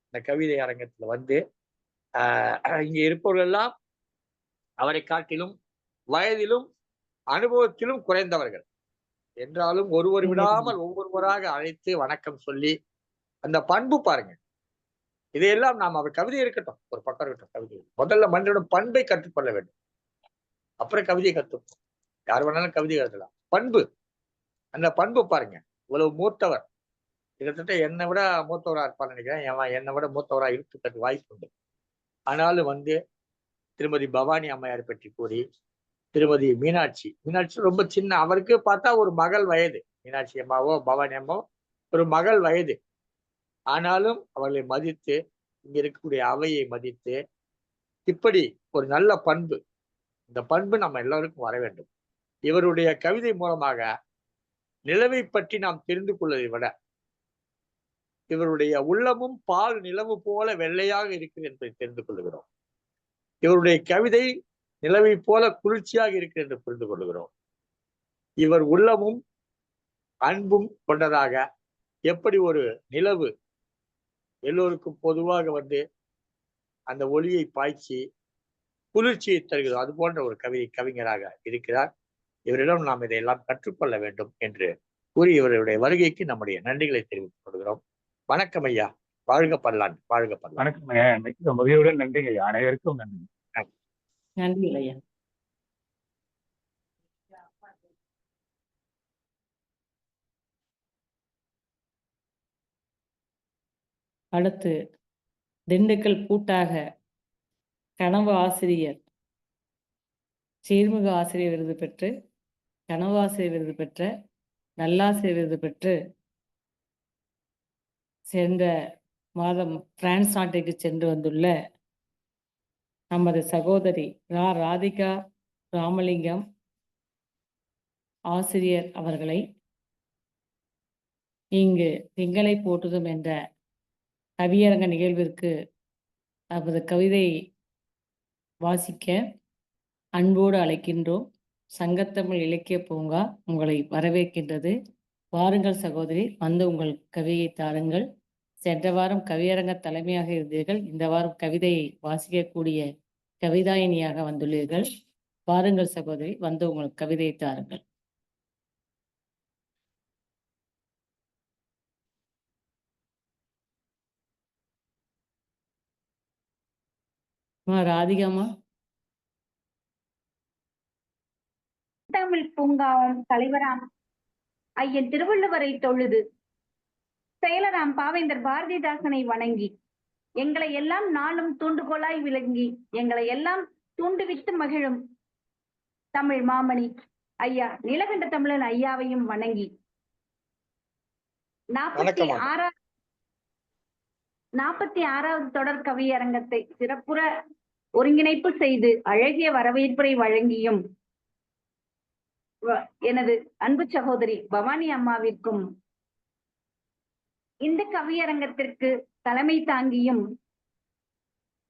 இந்த கவிதை அரங்கத்தில் இங்கே இருப்பவர்கள் எல்லாம் அவரை காட்டிலும் வயதிலும் அனுபவத்திலும் குறைந்தவர்கள் என்றாலும் ஒருவர் விடாமல் ஒவ்வொருவராக அழைத்து வணக்கம் சொல்லி அந்த பண்பு பாருங்க. இதையெல்லாம் நாம் அவர் கவிதை இருக்கட்டும், ஒரு பக்கம் இருக்கட்டும். கவிதை முதல்ல மனிதனோட பண்பை கற்றுக்கொள்ள வேண்டும். அப்புறம் கவிதையை கற்றுப்போம். யார் வேணாலும் கவிதை எழுதலாம். பண்பு, அந்த பண்பு பாருங்க. இவ்வளவு மூத்தவர், கிட்டத்தட்ட என்னை விட மூத்தவராக இருப்பான்னு நினைக்கிறேன். என்னை விட மூத்தவராக இருக்கிறதுக்கு வாய்ப்பு உண்டு. ஆனாலும் திருமதி பவானி அம்மையார் பற்றி கூறி, திருமதி மீனாட்சி ரொம்ப சின்ன, அவருக்கு பார்த்தா ஒரு மகள் வயது. மீனாட்சி அம்மாவோ பவானி அம்மாவோ ஒரு மகள் வயது. ஆனாலும் அவர்களை மதித்து, இங்க இருக்கக்கூடிய அவையை மதித்து, இப்படி ஒரு நல்ல பண்பு, இந்த பண்பு நம்ம எல்லாருக்கும் வர வேண்டும். இவருடைய கவிதை மூலமாக நிலவை பற்றி நாம் தெரிந்து கொள்வதை விட இவருடைய உள்ளமும் பால் நிலவு போல வெள்ளையாக இருக்கிறது என்பதை தெரிந்து கொள்கிறோம். இவருடைய கவிதை நிலவை போல குளிர்ச்சியாக இருக்கிறது என்று புரிந்து கொள்கிறோம். இவர் உள்ளமும் அன்பும் கொண்டதாக, எப்படி ஒரு நிலவு எல்லோருக்கும் பொதுவாக அந்த ஒளியை பாய்ச்சி குளிர்ச்சியை தருகிறோம், அது போன்ற ஒரு கவிஞராக இருக்கிறார். இவரிடம் நாம் இதையெல்லாம் கற்றுக்கொள்ள வேண்டும் என்று கூறி இவருடைய வருகைக்கு நம்முடைய நன்றிகளை தெரிவித்துக் கொள்கிறோம். வணக்கம் ஐயா. வாழ்க பல்லாண்டு. வாழ்க பல்லாண்டு. வணக்கம் ஐயா. மகிழ்வுடன் நன்றிங்க ஐயா. அனைவருக்கும் நன்றி. நன்றி ஐயா. அடுத்து திண்டுக்கல் கூட்டாக கனவு ஆசிரியர், சீர்மிகு ஆசிரியர் விருது பெற்று, கனவு ஆசிரியர் விருது பெற்ற, நல்லாசிரியர் விருது பெற்று சென்ற மாதம் பிரான்ஸ் நாட்டிற்கு சென்று வந்துள்ள நமது சகோதரி ராதிகா ராமலிங்கம் ஆசிரியர் அவர்களை இங்கு திங்களை போற்றுதும் என்ற கவியரங்க நிகழ்விற்கு அவரது கவிதை வாசிக்க அன்போடு அழைக்கின்றோம். சங்கத்தமிழ் இலக்கிய பூங்கா உங்களை வரவேற்கின்றது. வாருங்கள் சகோதரி, வந்து உங்கள் கவிதையை தாருங்கள். சென்ற வாரம் கவியரங்க தலைமையாக இருந்தீர்கள், இந்த வாரம் கவிதையை வாசிக்கக்கூடிய கவிதாயினியாக வந்துள்ளீர்கள். வாருங்கள் சகோதரி, வந்து உங்கள் கவிதையை தாருங்கள். ராதிகாமா. தமிழ் பூங்காவும் தலைவராம் ஐயன் திருவள்ளுவரை தொழுது, செயலராம் பாவேந்தர் பாரதிதாசனை வணங்கி, எங்களை எல்லாம் நாளும் தூண்டுகோலாய் விளங்கி எங்களை எல்லாம் தூண்டுவித்து மகிழும் தமிழ் மாமணி ஐயா நீலகண்ட தமிழன் ஐயாவையும் வணங்கி 46வது தொடர் கவியரங்கத்தை சிறப்புற ஒருங்கிணைப்பு செய்து அழகிய வரவேற்பை வழங்கியும் எனது அன்பு சகோதரி பவானி அம்மாவிற்கும், இந்த கவியரங்கத்திற்கு தலைமை தாங்கியும்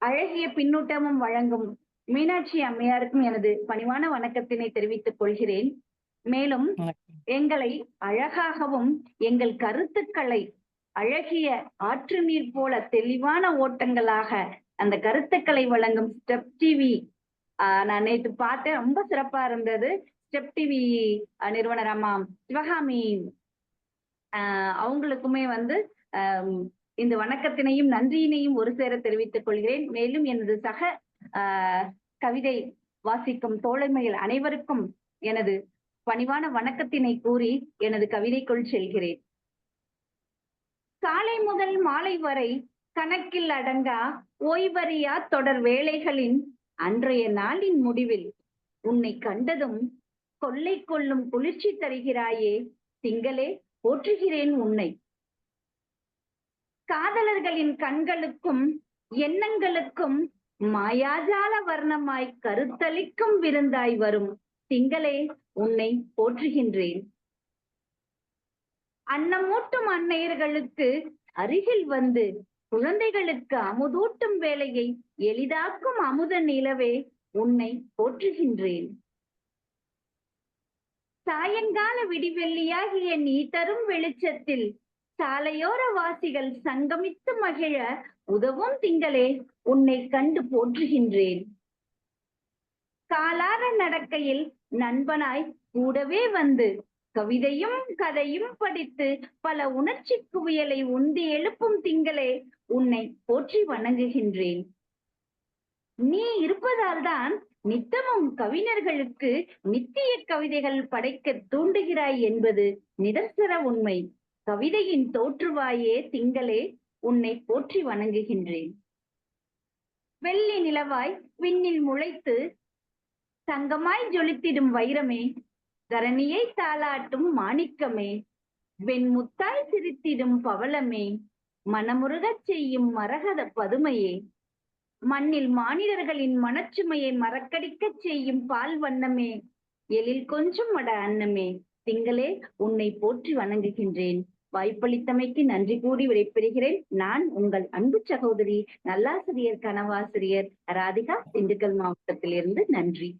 அழகிய பின்னூட்டமும் வழங்கும் மீனாட்சி அம்மையாருக்கும் எனது பணிவான வணக்கத்தினை தெரிவித்துக் கொள்கிறேன். மேலும் எங்களை அழகாகவும் எங்கள் கருத்துக்களை அழகிய ஆற்று நீர் போல தெளிவான ஓட்டங்களாக அந்த கருத்துக்களை வழங்கும் ஸ்டெப் டிவி, நான் நேற்று பார்த்தேன், ரொம்ப சிறப்பா இருந்தது. ஸ்டெப் டிவி நிறுவனர் அம்மா சிவகாமி அவங்களுக்குமே இந்த வணக்கத்தினையும் நன்றியினையும் ஒரு சேர தெரிவித்துக் கொள்கிறேன். மேலும் எனது சக கவிதை வாசிக்கும் தோழமையில் அனைவருக்கும் எனது பணிவான வணக்கத்தினை கூறி எனது கவிதைக்குள் செல்கிறேன். காலை முதல் மாலை வரை கணக்கில் அடங்கா ஓய்வறியா தொடர் வேளைகளின் அன்றைய நாளின் முடிவில் உன்னை கண்டதும் கொள்ளை கொள்ளும் குளிர்ச்சி தருகிறாயே திங்களே, போற்றுகிறேன் உன்னை. காதலர்களின் கண்களுக்கும் எண்ணங்களுக்கும் மாயாஜால வர்ணமாய் கருத்தளிக்கும் விருந்தாய் வரும் திங்களே, உன்னை போற்றுகின்றேன். அன்னமூட்டும் அன்னையர்களுக்கு அருகில் வந்து குழந்தைகளுக்கு அமுதூட்டும் வேலையை எளிதாக்கும் அமுத நிலவே, உன்னை போற்றுகின்றேன். சாயங்கால விடிவெள்ளியாகிய நீ தரும் வெளிச்சத்தில் சாலையோர வாசிகள் சங்கமித்து மகிழ உதவும் திங்களே, உன்னை கண்டு போற்றுகின்றேன். காலார நடக்கையில் நண்பனாய் கூடவே வந்து கவிதையும் கதையும் படித்து பல உணர்ச்சி குவியலை உந்தி எழுப்பும் திங்களே, உன்னை போற்றி வணங்குகின்றேன். நீ இருப்பதால் தான் நித்தமும் கவிஞர்களுக்கு நித்திய கவிதைகள் படைக்க தூண்டுகிறாய் என்பது நிதர்சன உண்மை. கவிதையின் தோற்றுவாயே திங்களே, உன்னை போற்றி வணங்குகின்றேன். வெள்ளி நிலவாய் விண்ணில் முளைத்து தங்கமாய் ஜொலித்திடும் வைரமே, தரணியை தாளாட்டும் மாணிக்கமே, வெண்முத்தாய் சிரித்திடும் பவளமே, மனமுருகச் செய்யும் மரகத பதுமையே, மண்ணில் மானிடர்களின் மனச்சுமையை மறக்கடிக்கச் செய்யும் பால் வண்ணமே, எழில் கொஞ்சம் மட அன்னமே, திங்களே, உன்னை போற்றி வணங்குகின்றேன். வாய்ப்பளித்தமைக்கு நன்றி கூறி விடைபெறுகிறேன். நான் உங்கள் அன்பு சகோதரி, நல்லாசிரியர் கனவாசிரியர் ராதிகா, திண்டுக்கல் மாவட்டத்திலிருந்து. நன்றி.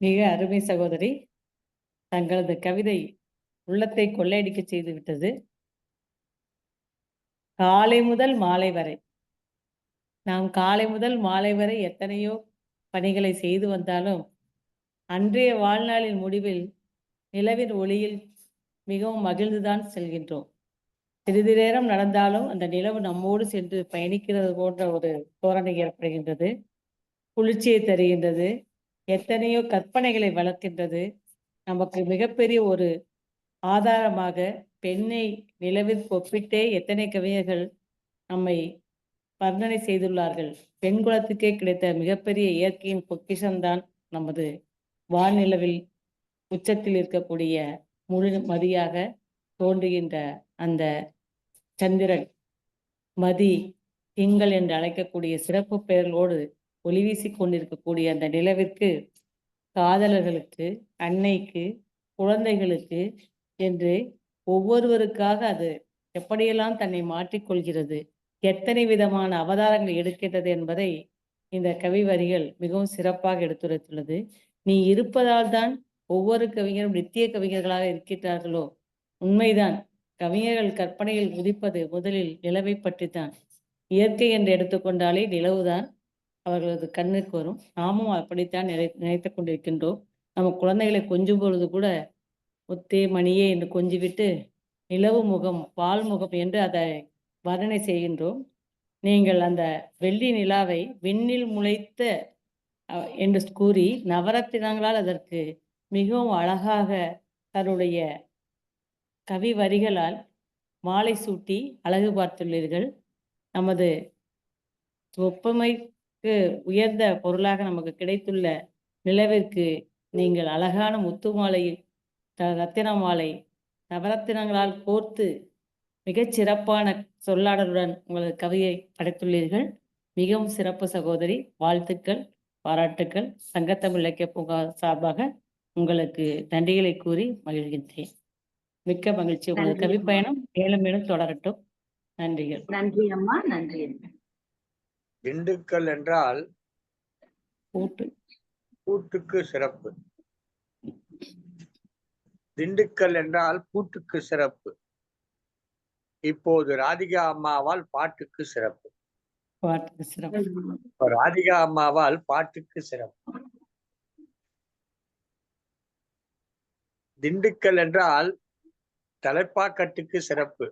மிக அருமை சகோதரி, தங்களது கவிதை உள்ளத்தை கொள்ளையடிக்க செய்து விட்டது. காலை முதல் மாலை வரை, நாம் காலை முதல் மாலை வரை எத்தனையோ பணிகளை செய்து வந்தாலும் அன்றைய வாழ்நாளின் முடிவில் நிலவின் ஒளியில் மிகவும் மகிழ்ந்துதான் செல்கின்றோம். சிறிது நேரம் நடந்தாலும் அந்த நிலவு நம்மோடு சென்று பயணிக்கிறது போன்ற ஒரு தோரணை ஏற்படுகின்றது. குளிர்ச்சியை தருகின்றது, எத்தனையோ கற்பனைகளை வளர்க்கின்றது. நமக்கு மிகப்பெரிய ஒரு ஆதாரமாக பெண்ணை நிலவிற்கு ஒப்பிட்டே எத்தனை கவிஞர்கள் நம்மை வர்ணனை செய்துள்ளார்கள். பெண் குலத்துக்கே கிடைத்த மிகப்பெரிய இயற்கையின் பொக்கிஷம்தான் நமது வான்நிலவில் உச்சத்தில் இருக்கக்கூடிய முழு மதியாக தோன்றுகின்ற அந்த சந்திரன் மதி திங்கள் என்று அழைக்கக்கூடிய சிறப்பு பெயர்களோடு ஒளி வீசிக் கொண்டிருக்கக்கூடிய அந்த நிலவிற்கு காதலர்களுக்கு, அன்னைக்கு, குழந்தைகளுக்கு என்று ஒவ்வொருவருக்காக அது எப்படியெல்லாம் தன்னை மாற்றிக்கொள்கிறது, எத்தனை விதமான அவதாரங்கள் எடுக்கின்றது என்பதை இந்த கவி வரிகள் மிகவும் சிறப்பாக எடுத்துரைத்துள்ளது. நீ இருப்பதால் தான் ஒவ்வொரு கவிஞரும் நித்திய கவிஞர்களாக இருக்கின்றார்களோ? உண்மைதான். கவிஞர்கள் கற்பனையில் உதிப்பது முதலில் நிலவை பற்றித்தான். இயற்கை என்று எடுத்துக்கொண்டாலே நிலவுதான் அவர்களது கண்ணுக்கு வரும். நாமும் அப்படித்தான் நினைத்துக் கொண்டிருக்கின்றோம். நம்ம குழந்தைகளை கொஞ்சும் பொழுது கூட முத்தே மணியே என்று கொஞ்சிவிட்டு நிலவு முகம், பால் முகம் என்று அதை வர்ணனை செய்கின்றோம். நீங்கள் அந்த வெள்ளி நிலாவை விண்ணில் முளைத்த என்று கூறி நவரத்தினங்களால் அதற்கு மிகவும் அழகாக தன்னுடைய கவி வரிகளால் மாலை சூட்டி அழகு பார்த்துள்ளீர்கள். நமது ஒப்புமைக்கு உயர்ந்த பொருளாக நமக்கு கிடைத்துள்ள நிலவிற்கு நீங்கள் அழகான முத்து மாலை, ரத்தின மாலை, நவரத்தினங்களால் கோர்த்து மிகச் சிறப்பான சொல்லாடலுடன் உங்களது கவியை படைத்துள்ளீர்கள். மிகவும் சிறப்பு சகோதரி. வாழ்த்துக்கள், பாராட்டுக்கள். சங்கத்தமிழ் இலக்கிய பூங்கா சார்பாக உங்களுக்கு நன்றிகளை கூறி மகிழ்கின்றேன். மிக்க மகிழ்ச்சி. உங்களது கவி பயணம் மேலும் மேலும் தொடரட்டும். நன்றிகள். நன்றி அம்மா. நன்றி. திண்டுக்கல் என்றால் பூட்டுக்கு சிறப்பு. திண்டுக்கல் என்றால் பூட்டுக்கு சிறப்பு. இப்போது ராதிகா அம்மாவால் பாட்டுக்கு சிறப்பு. ராதிகா அம்மாவால் பாட்டுக்கு சிறப்பு. திண்டுக்கல் என்றால் தலைப்பாக்கட்டுக்கு சிறப்பு.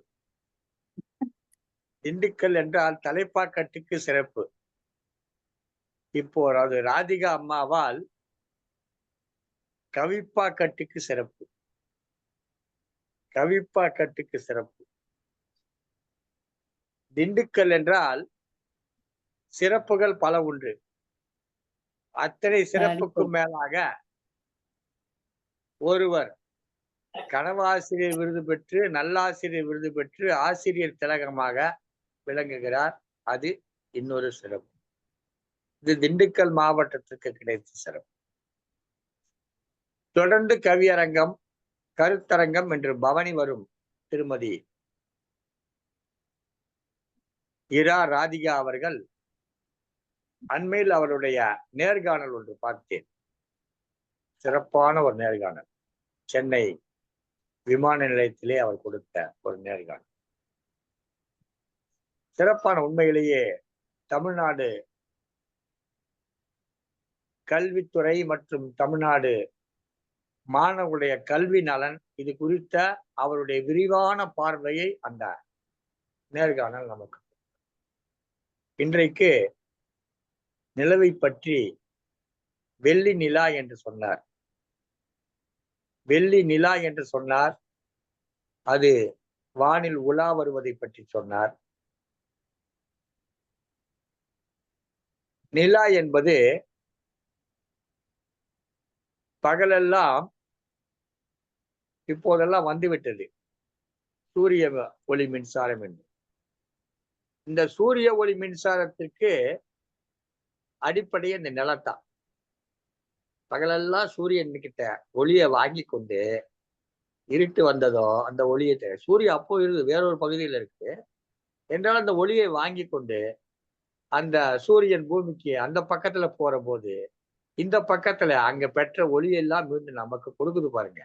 திண்டுக்கல் என்றால் தலைப்பாக்கட்டுக்கு சிறப்பு. இப்போ அது ராதிகா அம்மாவால் கவிப்பாக்கட்டுக்கு சிறப்பு. கவிப்பாக்கட்டுக்கு சிறப்பு. திண்டுக்கல் என்றால் சிறப்புகள் பல உண்டு. அத்தனை சிறப்புக்கும் மேலாக ஒருவர் கனவாசிரியர் விருது பெற்று, நல்லாசிரியர் விருது பெற்று, ஆசிரியர் திலகமாக விளங்குகிறார். அது இன்னொரு சிறப்பு. இது திண்டுக்கல் மாவட்டத்திற்கு கிடைத்த சிறப்பு. தொடர்ந்து கவியரங்கம், கருத்தரங்கம் என்று பவனி வரும் திருமதி இரா ராதிகா அவர்கள் அண்மையில் அவருடைய நேர்காணல் ஒன்று பார்த்தேன். சிறப்பான ஒரு நேர்காணல். சென்னை விமான நிலையத்திலே அவர் கொடுத்த ஒரு நேர்காணல் சிறப்பான. உண்மையிலேயே தமிழ்நாடு கல்வித்துறை மற்றும் தமிழ்நாடு மாணவர்களுடைய கல்வி நலன் இது குறித்த அவருடைய விரிவான பார்வையை அந்த நேர்காணல் நமக்கு. இன்றைக்கு நிலவை பற்றி வெள்ளி நிலா என்று சொன்னார். வெள்ளி நிலா என்று சொன்னார். அது வானில் உலா வருவதை பற்றி சொன்னார். நிலா என்பது பகலெல்லாம் இப்போதெல்லாம் வந்துவிட்டது சூரிய ஒளி மின்சாரம் என்று. இந்த சூரிய ஒளி மின்சாரத்திற்கு அடிப்படையே இந்த நிலத்தான். பகலெல்லாம் சூரியன் கிட்ட ஒளியை வாங்கி கொண்டு இருட்டு வந்ததோ அந்த ஒளியை, சூரியன் அப்போ இருக்கு வேறொரு பகுதியில் இருக்கு என்றால் அந்த ஒளியை வாங்கி கொண்டு அந்த சூரியன் பூமிக்கு அந்த பக்கத்துல போற போது இந்த பக்கத்துல அங்க பெற்ற ஒளியெல்லாம் மீண்டும் நமக்கு கொடுக்குது பாருங்க.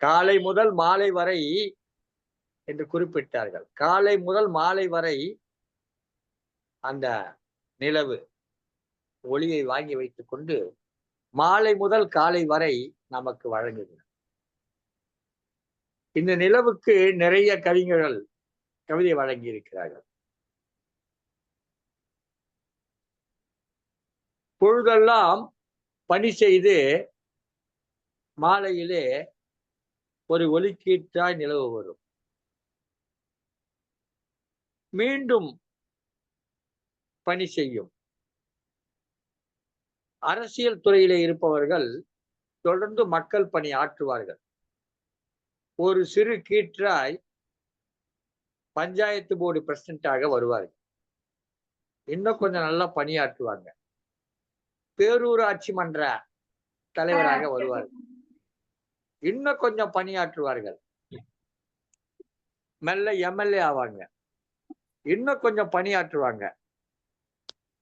காலை முதல் மாலை வரை என்று குறிப்பிட்டார்கள். காலை முதல் மாலை வரை அந்த நிலவு ஒளியை வாங்கி வைத்துக் கொண்டு மாலை முதல் காலை வரை நமக்கு வழங்குகிறது. இந்த நிலவுக்கு நிறைய கவிஞர்கள் கவிதை வழங்கி இருக்கிறார்கள். பொழுதெல்லாம் பணி செய்து மாலையிலே ஒரு ஒளிக்கீற்றாய் நிலவு வரும். மீண்டும் பணி செய்யும். அரசியல் துறையிலே இருப்பவர்கள் தொடர்ந்து மக்கள் பணி ஆற்றுவார்கள். ஒரு சிறு கீற்றாய் பஞ்சாயத்து போர்டு பிரசிடென்டாக வருவார்கள். இன்னும் கொஞ்சம் நல்லா பணியாற்றுவாங்க. பேரூராட்சி மன்ற தலைவராக வருவார்கள். இன்னும் கொஞ்சம் பணியாற்றுவார்கள். மெல்ல எம்எல்ஏ ஆவாங்க. இன்னும் கொஞ்சம் பணியாற்றுவாங்க.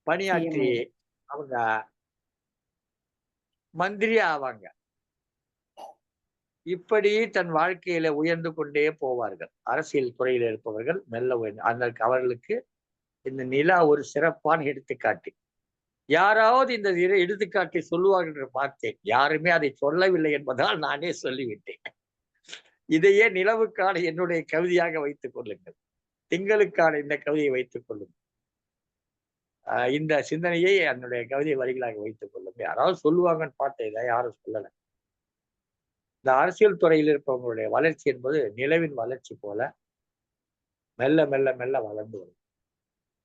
பணியாற்றி அவங்க மந்திரி ஆவாங்க. இப்படி தன் வாழ்க்கையில உயர்ந்து கொண்டே போவார்கள். அரசியல் துறையில் இருப்பவர்கள் மெல்ல உயர்ந்து அவர்களுக்கு இந்த நிலா ஒரு சிறப்பான எடுத்துக்காட்டு. யாராவது இந்த எடுத்துக்காட்டை சொல்லுவார்கள் என்று பார்த்தேன். யாருமே அதை சொல்லவில்லை என்பதால் நானே சொல்லிவிட்டேன். இதையே நிலவுக்கான என்னுடைய கவிதையாக வைத்துக் கொள்ளுங்கள். திங்களுக்கான இந்த கவிதையை வைத்துக் கொள்ளுங்கள். இந்த சிந்தனையை என்னுடைய கவிதை வரிகளாக வைத்துக் கொள்ளுங்கள். யாராவது சொல்லுவாங்கன்னு பார்த்தேன். இதை யாரும் சொல்லலை. இந்த அரசியல் துறையில் இருப்பவங்களுடைய வளர்ச்சி என்பது நிலவின் வளர்ச்சி போல மெல்ல மெல்ல மெல்ல வளர்ந்து வரும்.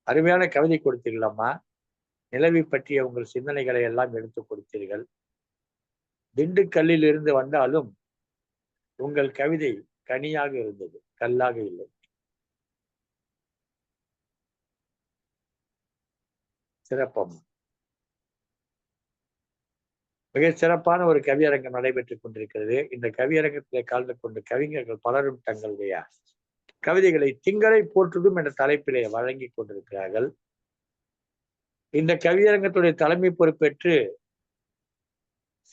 அருமையான கவிதை கொடுத்தீர்களம்மா. நிலவை பற்றிய உங்கள் சிந்தனைகளை எல்லாம் எடுத்து கொடுத்தீர்கள். திண்டுக்கல்லில் இருந்து வந்தாலும் உங்கள் கவிதை கனியாக இருந்தது, கல்லாக இல்லை. சிறப்பம். மிக சிறப்பான ஒரு கவியரங்கம் நடைபெற்றுக் கொண்டிருக்கிறது. இந்த கவியரங்கத்திலே கலந்து கொண்டு கவிஞர்கள் பலரும் தங்களுடைய கவிதைகளை திங்களை போற்றுதும் என்ற தலைப்பிலே வழங்கி கொண்டிருக்கிறார்கள். இந்த கவியரங்கத்துடைய தலைமை பொறுப்பேற்று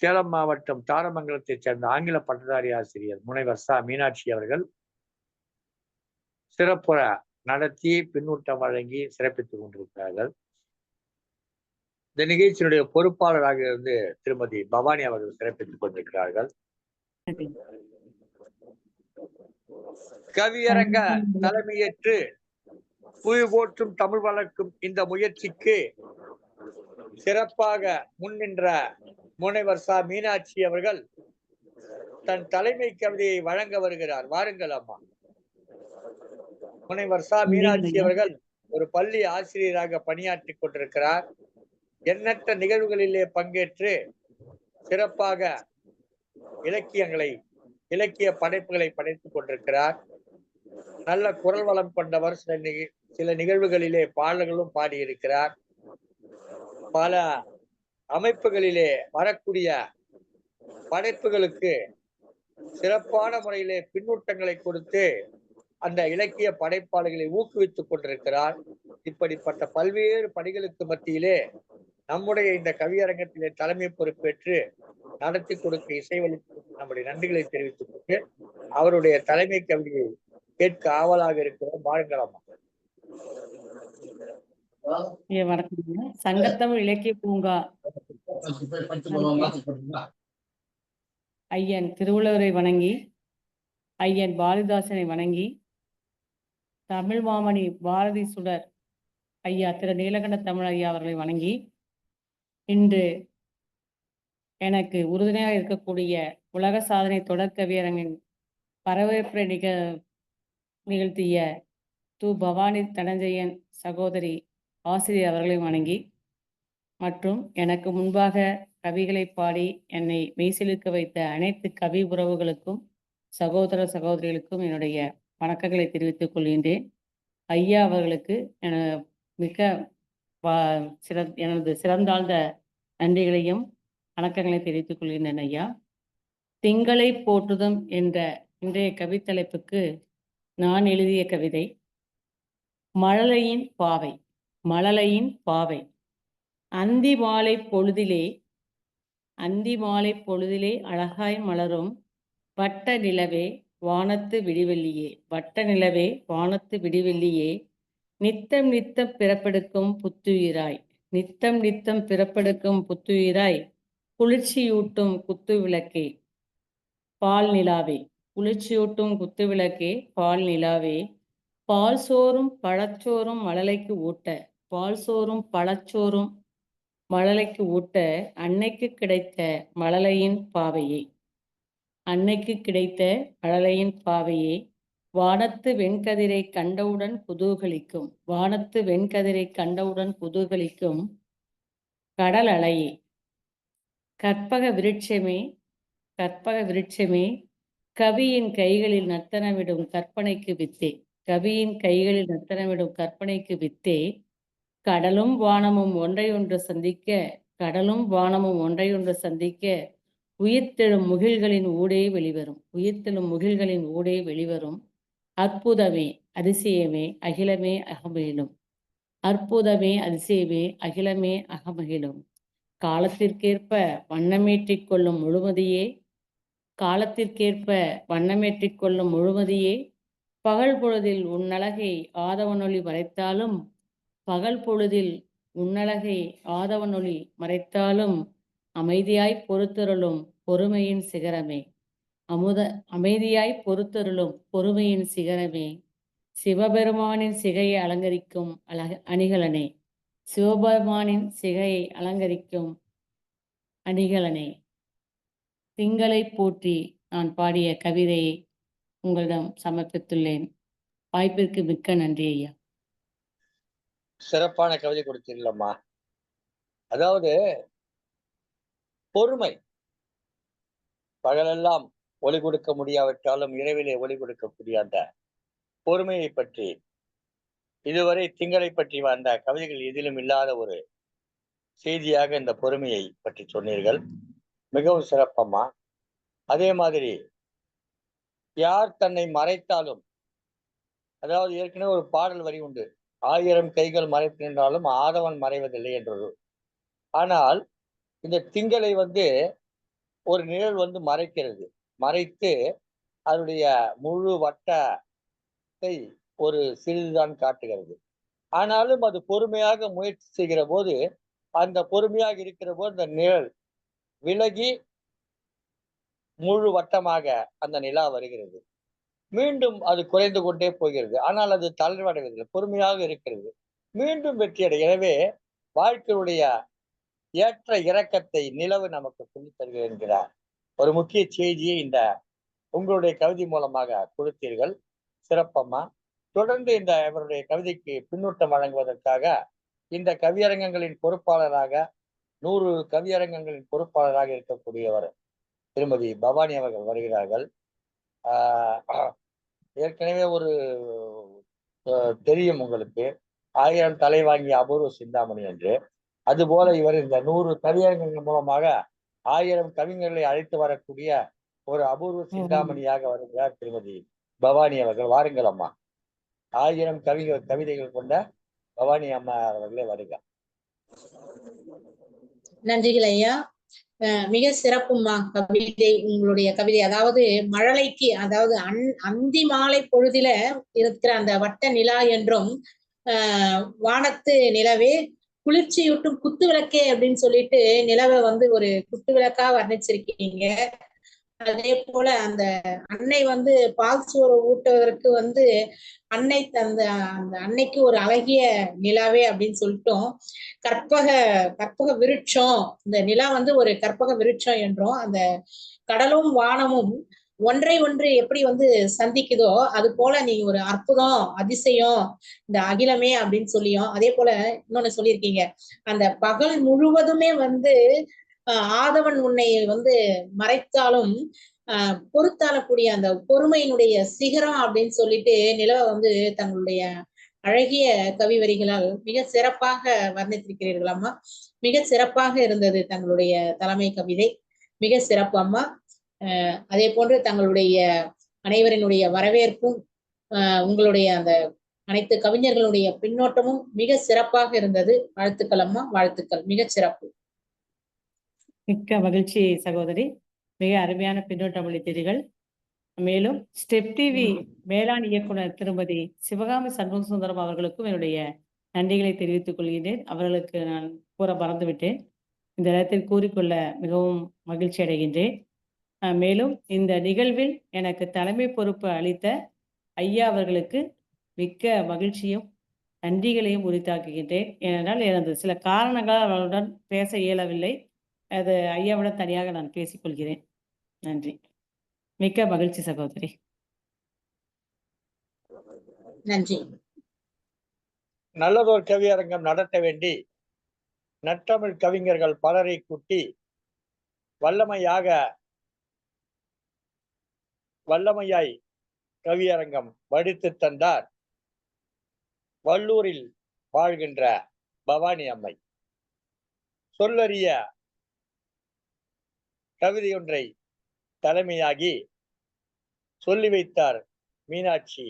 சேலம் மாவட்டம் தாரமங்கலத்தைச் சேர்ந்த ஆங்கில பட்டதாரி ஆசிரியர் முனைவர் ச மீனாட்சி அவர்கள் சிறப்புற நடத்தி பின்னூட்டம் வழங்கி சிறப்பித்துக் கொண்டிருக்கிறார்கள். இந்த நிகழ்ச்சியினுடைய பொறுப்பாளராக இருந்து திருமதி பவானி அவர்கள் சிறப்பித்துக் கொண்டிருக்கிறார்கள். கவியரங்க தலைமையேற்று புவி போற்றும் தமிழ் வளர்க்கும் இந்த முயற்சிக்கு சிறப்பாக முன்னின்ற முனைவர் ச மீனாட்சி அவர்கள் தன் தலைமை கவிதையை வழங்க வருகிறார். வாருங்கள் அம்மா. முனைவர் ச மீனாட்சி அவர்கள் ஒரு பள்ளி ஆசிரியராக பணியாற்றிக் கொண்டிருக்கிறார். எண்ணற்ற நிகழ்வுகளிலே பங்கேற்று சிறப்பாக இலக்கிய படைப்புகளை படைத்துக் கொண்டிருக்கிறார். நல்ல குரல் வளம் கொண்டவர். சில நிகழ்வுகளிலே பாடல்களும் பாடியிருக்கிறார். பல அமைப்புகளிலே வரக்கூடிய படைப்புகளுக்கு சிறப்பான முறையிலே பின்னூட்டங்களை கொடுத்து அந்த இலக்கிய படைப்பாளர்களை ஊக்குவித்துக் கொண்டிருக்கிறார். இப்படிப்பட்ட பல்வேறு பணிகளுக்கு மத்தியிலே நம்முடைய இந்த கவியரங்கத்திலே தலைமை பொறுப்பேற்று நடத்தி கொடுக்க இசைவளித்து நம்முடைய நன்றிகளை தெரிவித்துக் கொண்டு அவருடைய தலைமை கவிதையை கேட்க ஆவலாக இருக்கிறோம். வாழ்கலாமா. வணக்கம். சங்கத்தமிழ் இலக்கிய பூங்கா ஐயன் திருவள்ளுவரை வணங்கி, ஐயன் பாரதிதாசனை வணங்கி, தமிழ் மாமணி பாரதி சுடர் ஐயா திரு நீலகண்ட தமிழ் ஐயா அவர்களை வணங்கி, இன்று எனக்கு உறுதுணையாக இருக்கக்கூடிய உலக சாதனை தொடர் கவியரங்கின் வரவேற்பை நிகழ்த்திய து பவானி தனஞ்சயன் சகோதரி ஆசிரியர் அவர்களை வணங்கி, மற்றும் எனக்கு முன்பாக கவிகளை பாடி என்னை மெய்சிலிருக்க வைத்த அனைத்து கவி உறவுகளுக்கும் சகோதர சகோதரிகளுக்கும் என்னுடைய வணக்கங்களை தெரிவித்துக் கொள்கின்றேன். ஐயா அவர்களுக்கு எனது சிறந்தாழ்ந்த நன்றிகளையும் வணக்கங்களை தெரிவித்துக் கொள்கின்றேன். ஐயா, திங்களை போற்றுதும் என்ற இன்றைய கவித்தலைப்புக்கு நான் எழுதிய கவிதை மழலையின் பாவை. மழலையின் பாவை. அந்தி மாலை பொழுதிலே அழகாய் மலரும் வட்ட நிலவே வானத்து விடிவெள்ளியே. வட்ட நிலவே வானத்து விடிவெள்ளியே, நித்தம் நித்தம் பிறப்பெடுக்கும் புத்துயிராய். நித்தம் நித்தம் பிறப்பெடுக்கும் புத்துயிராய், குளிர்ச்சியூட்டும் குத்து விளக்கே பால் நிலாவே. குளிர்ச்சியூட்டும் குத்து விளக்கே பால் நிலாவே, பால் சோறும் பழச்சோறும் மழலைக்கு ஊட்ட. பால் சோறும் பழச்சோறும் மழலைக்கு ஊட்ட, அன்னைக்கு கிடைத்த மழலையின் பாவையே. அன்னைக்கு கிடைத்த மழலையின் பாவையே, வானத்து வெண்கதிரை கண்டவுடன் குதூகலிக்கும். வானத்து வெண்கதிரை கண்டவுடன் குதூகலிக்கும் கடல் அலையே. கற்பக விருட்சமே கற்பக விருட்சமே, கவியின் கைகளில் நர்த்தனமிடும் கற்பனைக்கு வித்தே. கவியின் கைகளில் நர்த்தனமிடும் கற்பனைக்கு வித்தே. கடலும் வானமும் ஒன்றையொன்று சந்திக்க, கடலும் வானமும் ஒன்றையொன்று சந்திக்க, உயிர்த்தெழும் முகில்களின் ஊடே வெளிவரும், உயிர்த்தெழும் முகில்களின் ஊடே வெளிவரும். அற்புதமே, அதிசயமே, அகிலமே அகமகிழும். அற்புதமே, அதிசயமே, அகிலமே அகமகிழும். காலத்திற்கேற்ப வண்ணமேற்றிக் கொள்ளும் முழுமதியே, காலத்திற்கேற்ப வண்ணமேற்றிக் கொள்ளும் முழுமதியே. பகல் பொழுதில் உன்னழகை ஆதவனொளி மறைத்தாலும், பகல் பொழுதில் உன்னழகை ஆதவனொளி மறைத்தாலும், அமைதியாய் பொறுத்தருளும் பொறுமையின் சிகரமே. அமைதியாய் பொறுத்தருளும் பொறுமையின் சிகரமே. சிவபெருமானின் சிகையை அலங்கரிக்கும் அணிகலனே. சிவபெருமானின் சிகையை அலங்கரிக்கும் அணிகலனே. திங்களை போற்றி நான் பாடிய கவிதையை உங்களிடம் சமர்ப்பித்துள்ளேன். வாய்ப்பிற்கு மிக்க நன்றி ஐயா. சிறப்பான கவிதை கொடுத்தீங்களம்மா. அதாவது பொறுமை, பகலெல்லாம் ஒளி கொடுக்க முடியாவிட்டாலும் இரவிலே ஒளி கொடுக்கக்கூடிய அந்த பொறுமையை பற்றி, இதுவரை திங்களை பற்றி வந்த கவிதைகள் எதிலும் இல்லாத ஒரு செய்தியாக இந்த பொறுமையை பற்றி சொன்னீர்கள். மிகவும் சிறப்பம்மா. அதே மாதிரி யார் தன்னை மறைத்தாலும், அதாவது ஏற்கனவே ஒரு பாடல் வரி உண்டு, 1000 கைகள் மறைத்து நின்றாலும் ஆதவன் மறைவதில்லை என்றது. ஆனால் இந்த திங்களை ஒரு நிழல் மறைக்கிறது. மறைத்து அதனுடைய முழு வட்டத்தை ஒரு சிறிதுதான் காட்டுகிறது. ஆனாலும் அது பொறுமையாக முயற்சி செய்கிற போது, அந்த பொறுமையாக இருக்கிற போது அந்த நிழல் விலகி முழு வட்டமாக அந்த நிலா வருகிறது. மீண்டும் அது குறைந்து கொண்டே போகிறது. ஆனால் அது தளர்வடைவதில்லை, பொறுமையாக இருக்கிறது, மீண்டும் வெற்றியடை. எனவே வாழ்க்கையுடைய ஏற்ற இறக்கத்தை நிலவு நமக்கு சொல்லித் தருகிறது என்கிறார் ஒரு முக்கிய செய்தியை இந்த உங்களுடைய கவிதை மூலமாக கொடுத்தீர்கள். சிறப்பம்மா. தொடர்ந்து இந்த இவருடைய கவிதைக்கு பின்னூட்டம் வழங்குவதற்காக இந்த கவியரங்கங்களின் பொறுப்பாளராக 100 கவியரங்கங்களின் பொறுப்பாளராக இருக்கக்கூடியவர் திருமதி பவானி அவர்கள் வருகிறார்கள். ஏற்கனவே ஒரு தெரியும் உங்களுக்கு, 1000 தலை வாங்கிய அபூர்வ சிந்தாமணி என்று. அதுபோல இவர் இந்த 100 கவியரங்கங்கள் மூலமாக 1000 கவிஞர்களை அழைத்து வரக்கூடிய ஒரு அபூர்வ சிந்தாமணியாக வருகிறார் திருமதி பவானி அவர்கள். வாருங்கள் அம்மா. 1000 கவிதைகள் கொண்ட பவானி அம்மா அவர்களே வருக. நன்றிகள் ஐயா. மிக சிறப்புமா கவிதை, உங்களுடைய கவிதை. அதாவது மழலைக்கு, அதாவது அந்தி மாலை பொழுதில இருக்கிற அந்த வட்ட நிலா என்றும், வானத்து நிலவே குளிர்ச்சியூட்டும் குத்து விளக்கே அப்படின்னு சொல்லிட்டு நிலவை ஒரு குத்து விளக்கா வர்ணிச்சிருக்கீங்க. அதே போல அந்த அன்னை பால் சோறு ஊட்டுவதற்கு அன்னை அந்த அன்னைக்கு ஒரு அழகிய நிலாவே அப்படின்னு சொல்லிட்டோம். கற்பக விருட்சம், இந்த நிலா ஒரு கற்பக விருட்சம் என்றும், அந்த கடலும் வானமும் ஒன்றை ஒன்று எப்படி சந்திக்குதோ அது போல நீங்க ஒரு அற்புதம், அதிசயம், இந்த அகிலமே அப்படின்னு சொல்லியும், அதே போல இன்னொன்னு சொல்லியிருக்கீங்க, அந்த பகல் முழுவதுமே ஆதவன் உன்னை மறைத்தாலும் பொறுத்தாளக்கூடிய அந்த பொறுமையினுடைய சிகரம் அப்படின்னு சொல்லிட்டு நிலவை தங்களுடைய அழகிய கவி வரிகளால் மிக சிறப்பாக வர்ணித்திருக்கிறீர்கள் அம்மா. மிக சிறப்பாக இருந்தது தங்களுடைய தலைமை கவிதை. மிக சிறப்பு அம்மா. அதே போன்று தங்களுடைய அனைவரினுடைய வரவேற்பும், உங்களுடைய அந்த அனைத்து கவிஞர்களுடைய பின்னோட்டமும் மிக சிறப்பாக இருந்தது. வாழ்த்துக்கள் அம்மா, வாழ்த்துக்கள். மிக சிறப்பு. மிக்க மகிழ்ச்சி சகோதரி. மிக அருமையான பின்னோட்டம் அளித்தீர்கள். மேலும் ஸ்டெப் டிவி மேலாண் இயக்குனர் திருமதி சிவகாமி சண்முக சுந்தரம் அவர்களுக்கும் என்னுடைய நன்றிகளை தெரிவித்துக் கொள்கிறேன். அவர்களுக்கு நான் கூற மறந்துவிட்டேன். இந்த நேரத்தில் கூறிக்கொள்ள மிகவும் மகிழ்ச்சி அடைகின்றேன். மேலும் இந்த நிகழ்வில் எனக்கு தலைமை பொறுப்பு அளித்த ஐயா அவர்களுக்கு மிக்க மகிழ்ச்சியும் நன்றிகளையும் உரித்தாக்குகின்றேன். ஏனென்றால் எனது சில காரணங்களால் அவர்களுடன் பேச இயலவில்லை. அது ஐயாவுடன் தனியாக நான் பேசிக்கொள்கிறேன். நன்றி. மிக்க மகிழ்ச்சி சகோதரி. நன்றி. நல்லதொரு கவியரங்கம் நடத்த வேண்டி நற்றமிழ் கவிஞர்கள் பலரை கூட்டி வல்லமையாக வல்லமையாய் கவியரங்கம் வடித்து தந்தார் வள்ளூரில் வாழ்கின்ற பவானி அம்மை. சொல்லறிய கவிதையொன்றை தலைமையாகி சொல்லி வைத்தார் மீனாட்சி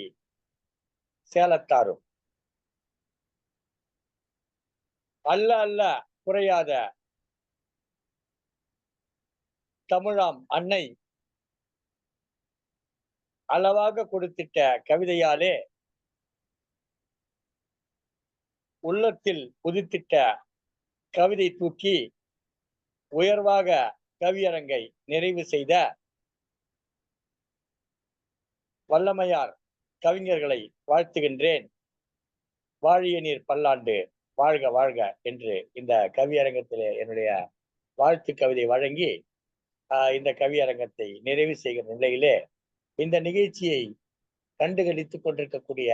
சேலத்தாரும். அல்ல அல்ல குறையாத தமிழாம் அன்னை அளவாக கொடுத்திட்ட கவிதையாலே உள்ளத்தில் உதித்திட்ட கவிதை தூக்கி உயர்வாக கவியரங்கை நிறைவு செய்த வல்லமையார் கவிஞர்களை வாழ்த்துகின்றேன். வாழிய நீர் பல்லாண்டு, வாழ்க வாழ்க என்று இந்த கவியரங்கத்திலே என்னுடைய வாழ்த்து கவிதை வழங்கி இந்த கவியரங்கத்தை நிறைவு செய்கிற நிலையிலே இந்த நிகழ்ச்சியை கண்டுகளித்துக் கொண்டிருக்கக்கூடிய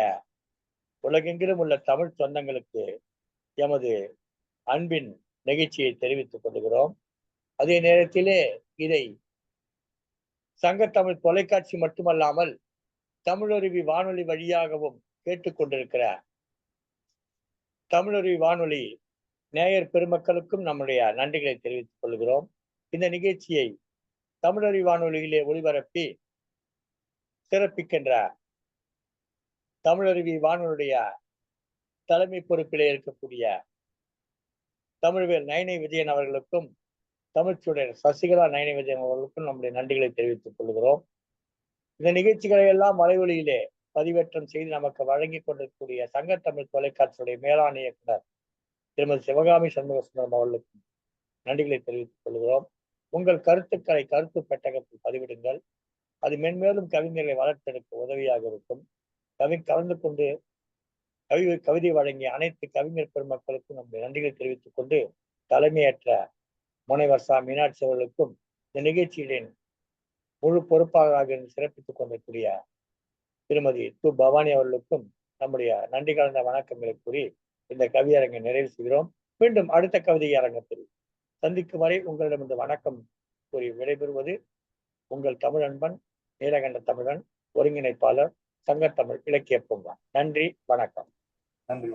உலகெங்கிலும் உள்ள தமிழ் சொந்தங்களுக்கு எமது அன்பின் நிகழ்ச்சியை தெரிவித்துக் கொள்கிறோம். அதே நேரத்திலே இதை சங்கத்தமிழ் தொலைக்காட்சி மட்டுமல்லாமல் தமிழருவி வானொலி வழியாகவும் கேட்டுக்கொண்டிருக்கிற தமிழருவி வானொலி நேயர் பெருமக்களுக்கும் நம்முடைய நன்றிகளை தெரிவித்துக் கொள்கிறோம். இந்த நிகழ்ச்சியை தமிழருவி வானொலியிலே ஒளிபரப்பி சிறப்பிக்கின்ற தமிழருவி வானொலியுடைய தலைமை பொறுப்பிலே இருக்கக்கூடிய தமிழ்வேல் நயனை விஜயன் அவர்களுக்கும் தமிழ்ச்சூடர் சசிகலா நயனை விஜயன் அவர்களுக்கும் நம்முடைய நன்றிகளை தெரிவித்துக் கொள்கிறோம். இந்த நிகழ்ச்சிகளை எல்லாம் மலைவொலியிலே பதிவேற்றம் செய்து நமக்கு வழங்கி கொண்டிருக்கக்கூடிய சங்கத்தமிழ் தொலைக்காட்சியுடைய மேலாண் இயக்குனர் திருமதி சிவகாமி சண்முகசுந்தரம் அவர்களுக்கும் நன்றிகளை தெரிவித்துக் கொள்கிறோம். உங்கள் கருத்துக்களை கருத்து பெட்டகத்தில் பதிவிடுங்கள். அது மென்மேலும் கவிஞர்களை வளர்த்தெடுக்க உதவியாக இருக்கும். கலந்து கொண்டு கவிதை வழங்கிய அனைத்து கவிஞர் பெருமக்களுக்கும் நம்முடைய நன்றிகளை தெரிவித்துக் கொண்டு தலைமையேற்ற முனைவர் சா மீனாட்சி அவர்களுக்கும் இந்த நிகழ்ச்சிகளின் முழு பொறுப்பாளராக சிறப்பித்துக் கொண்டிருக்கூடிய திருமதி து பவானி அவர்களுக்கும் நம்முடைய நன்றி கலந்த வணக்கங்களை கூறி இந்த கவியரங்கை நிறைவு செய்கிறோம். மீண்டும் அடுத்த கவிதை அரங்கத்தில் சந்திக்கும் வரை உங்களிடம் இந்த வணக்கம் கூறி விடைபெறுவது உங்கள் தமிழ் அன்பன் நீலகண்ட தமிழன், ஒருங்கிணைப்பாளர், சங்கத்தமிழ் இலக்கிய பூங்கா. நன்றி, வணக்கம். நன்றி.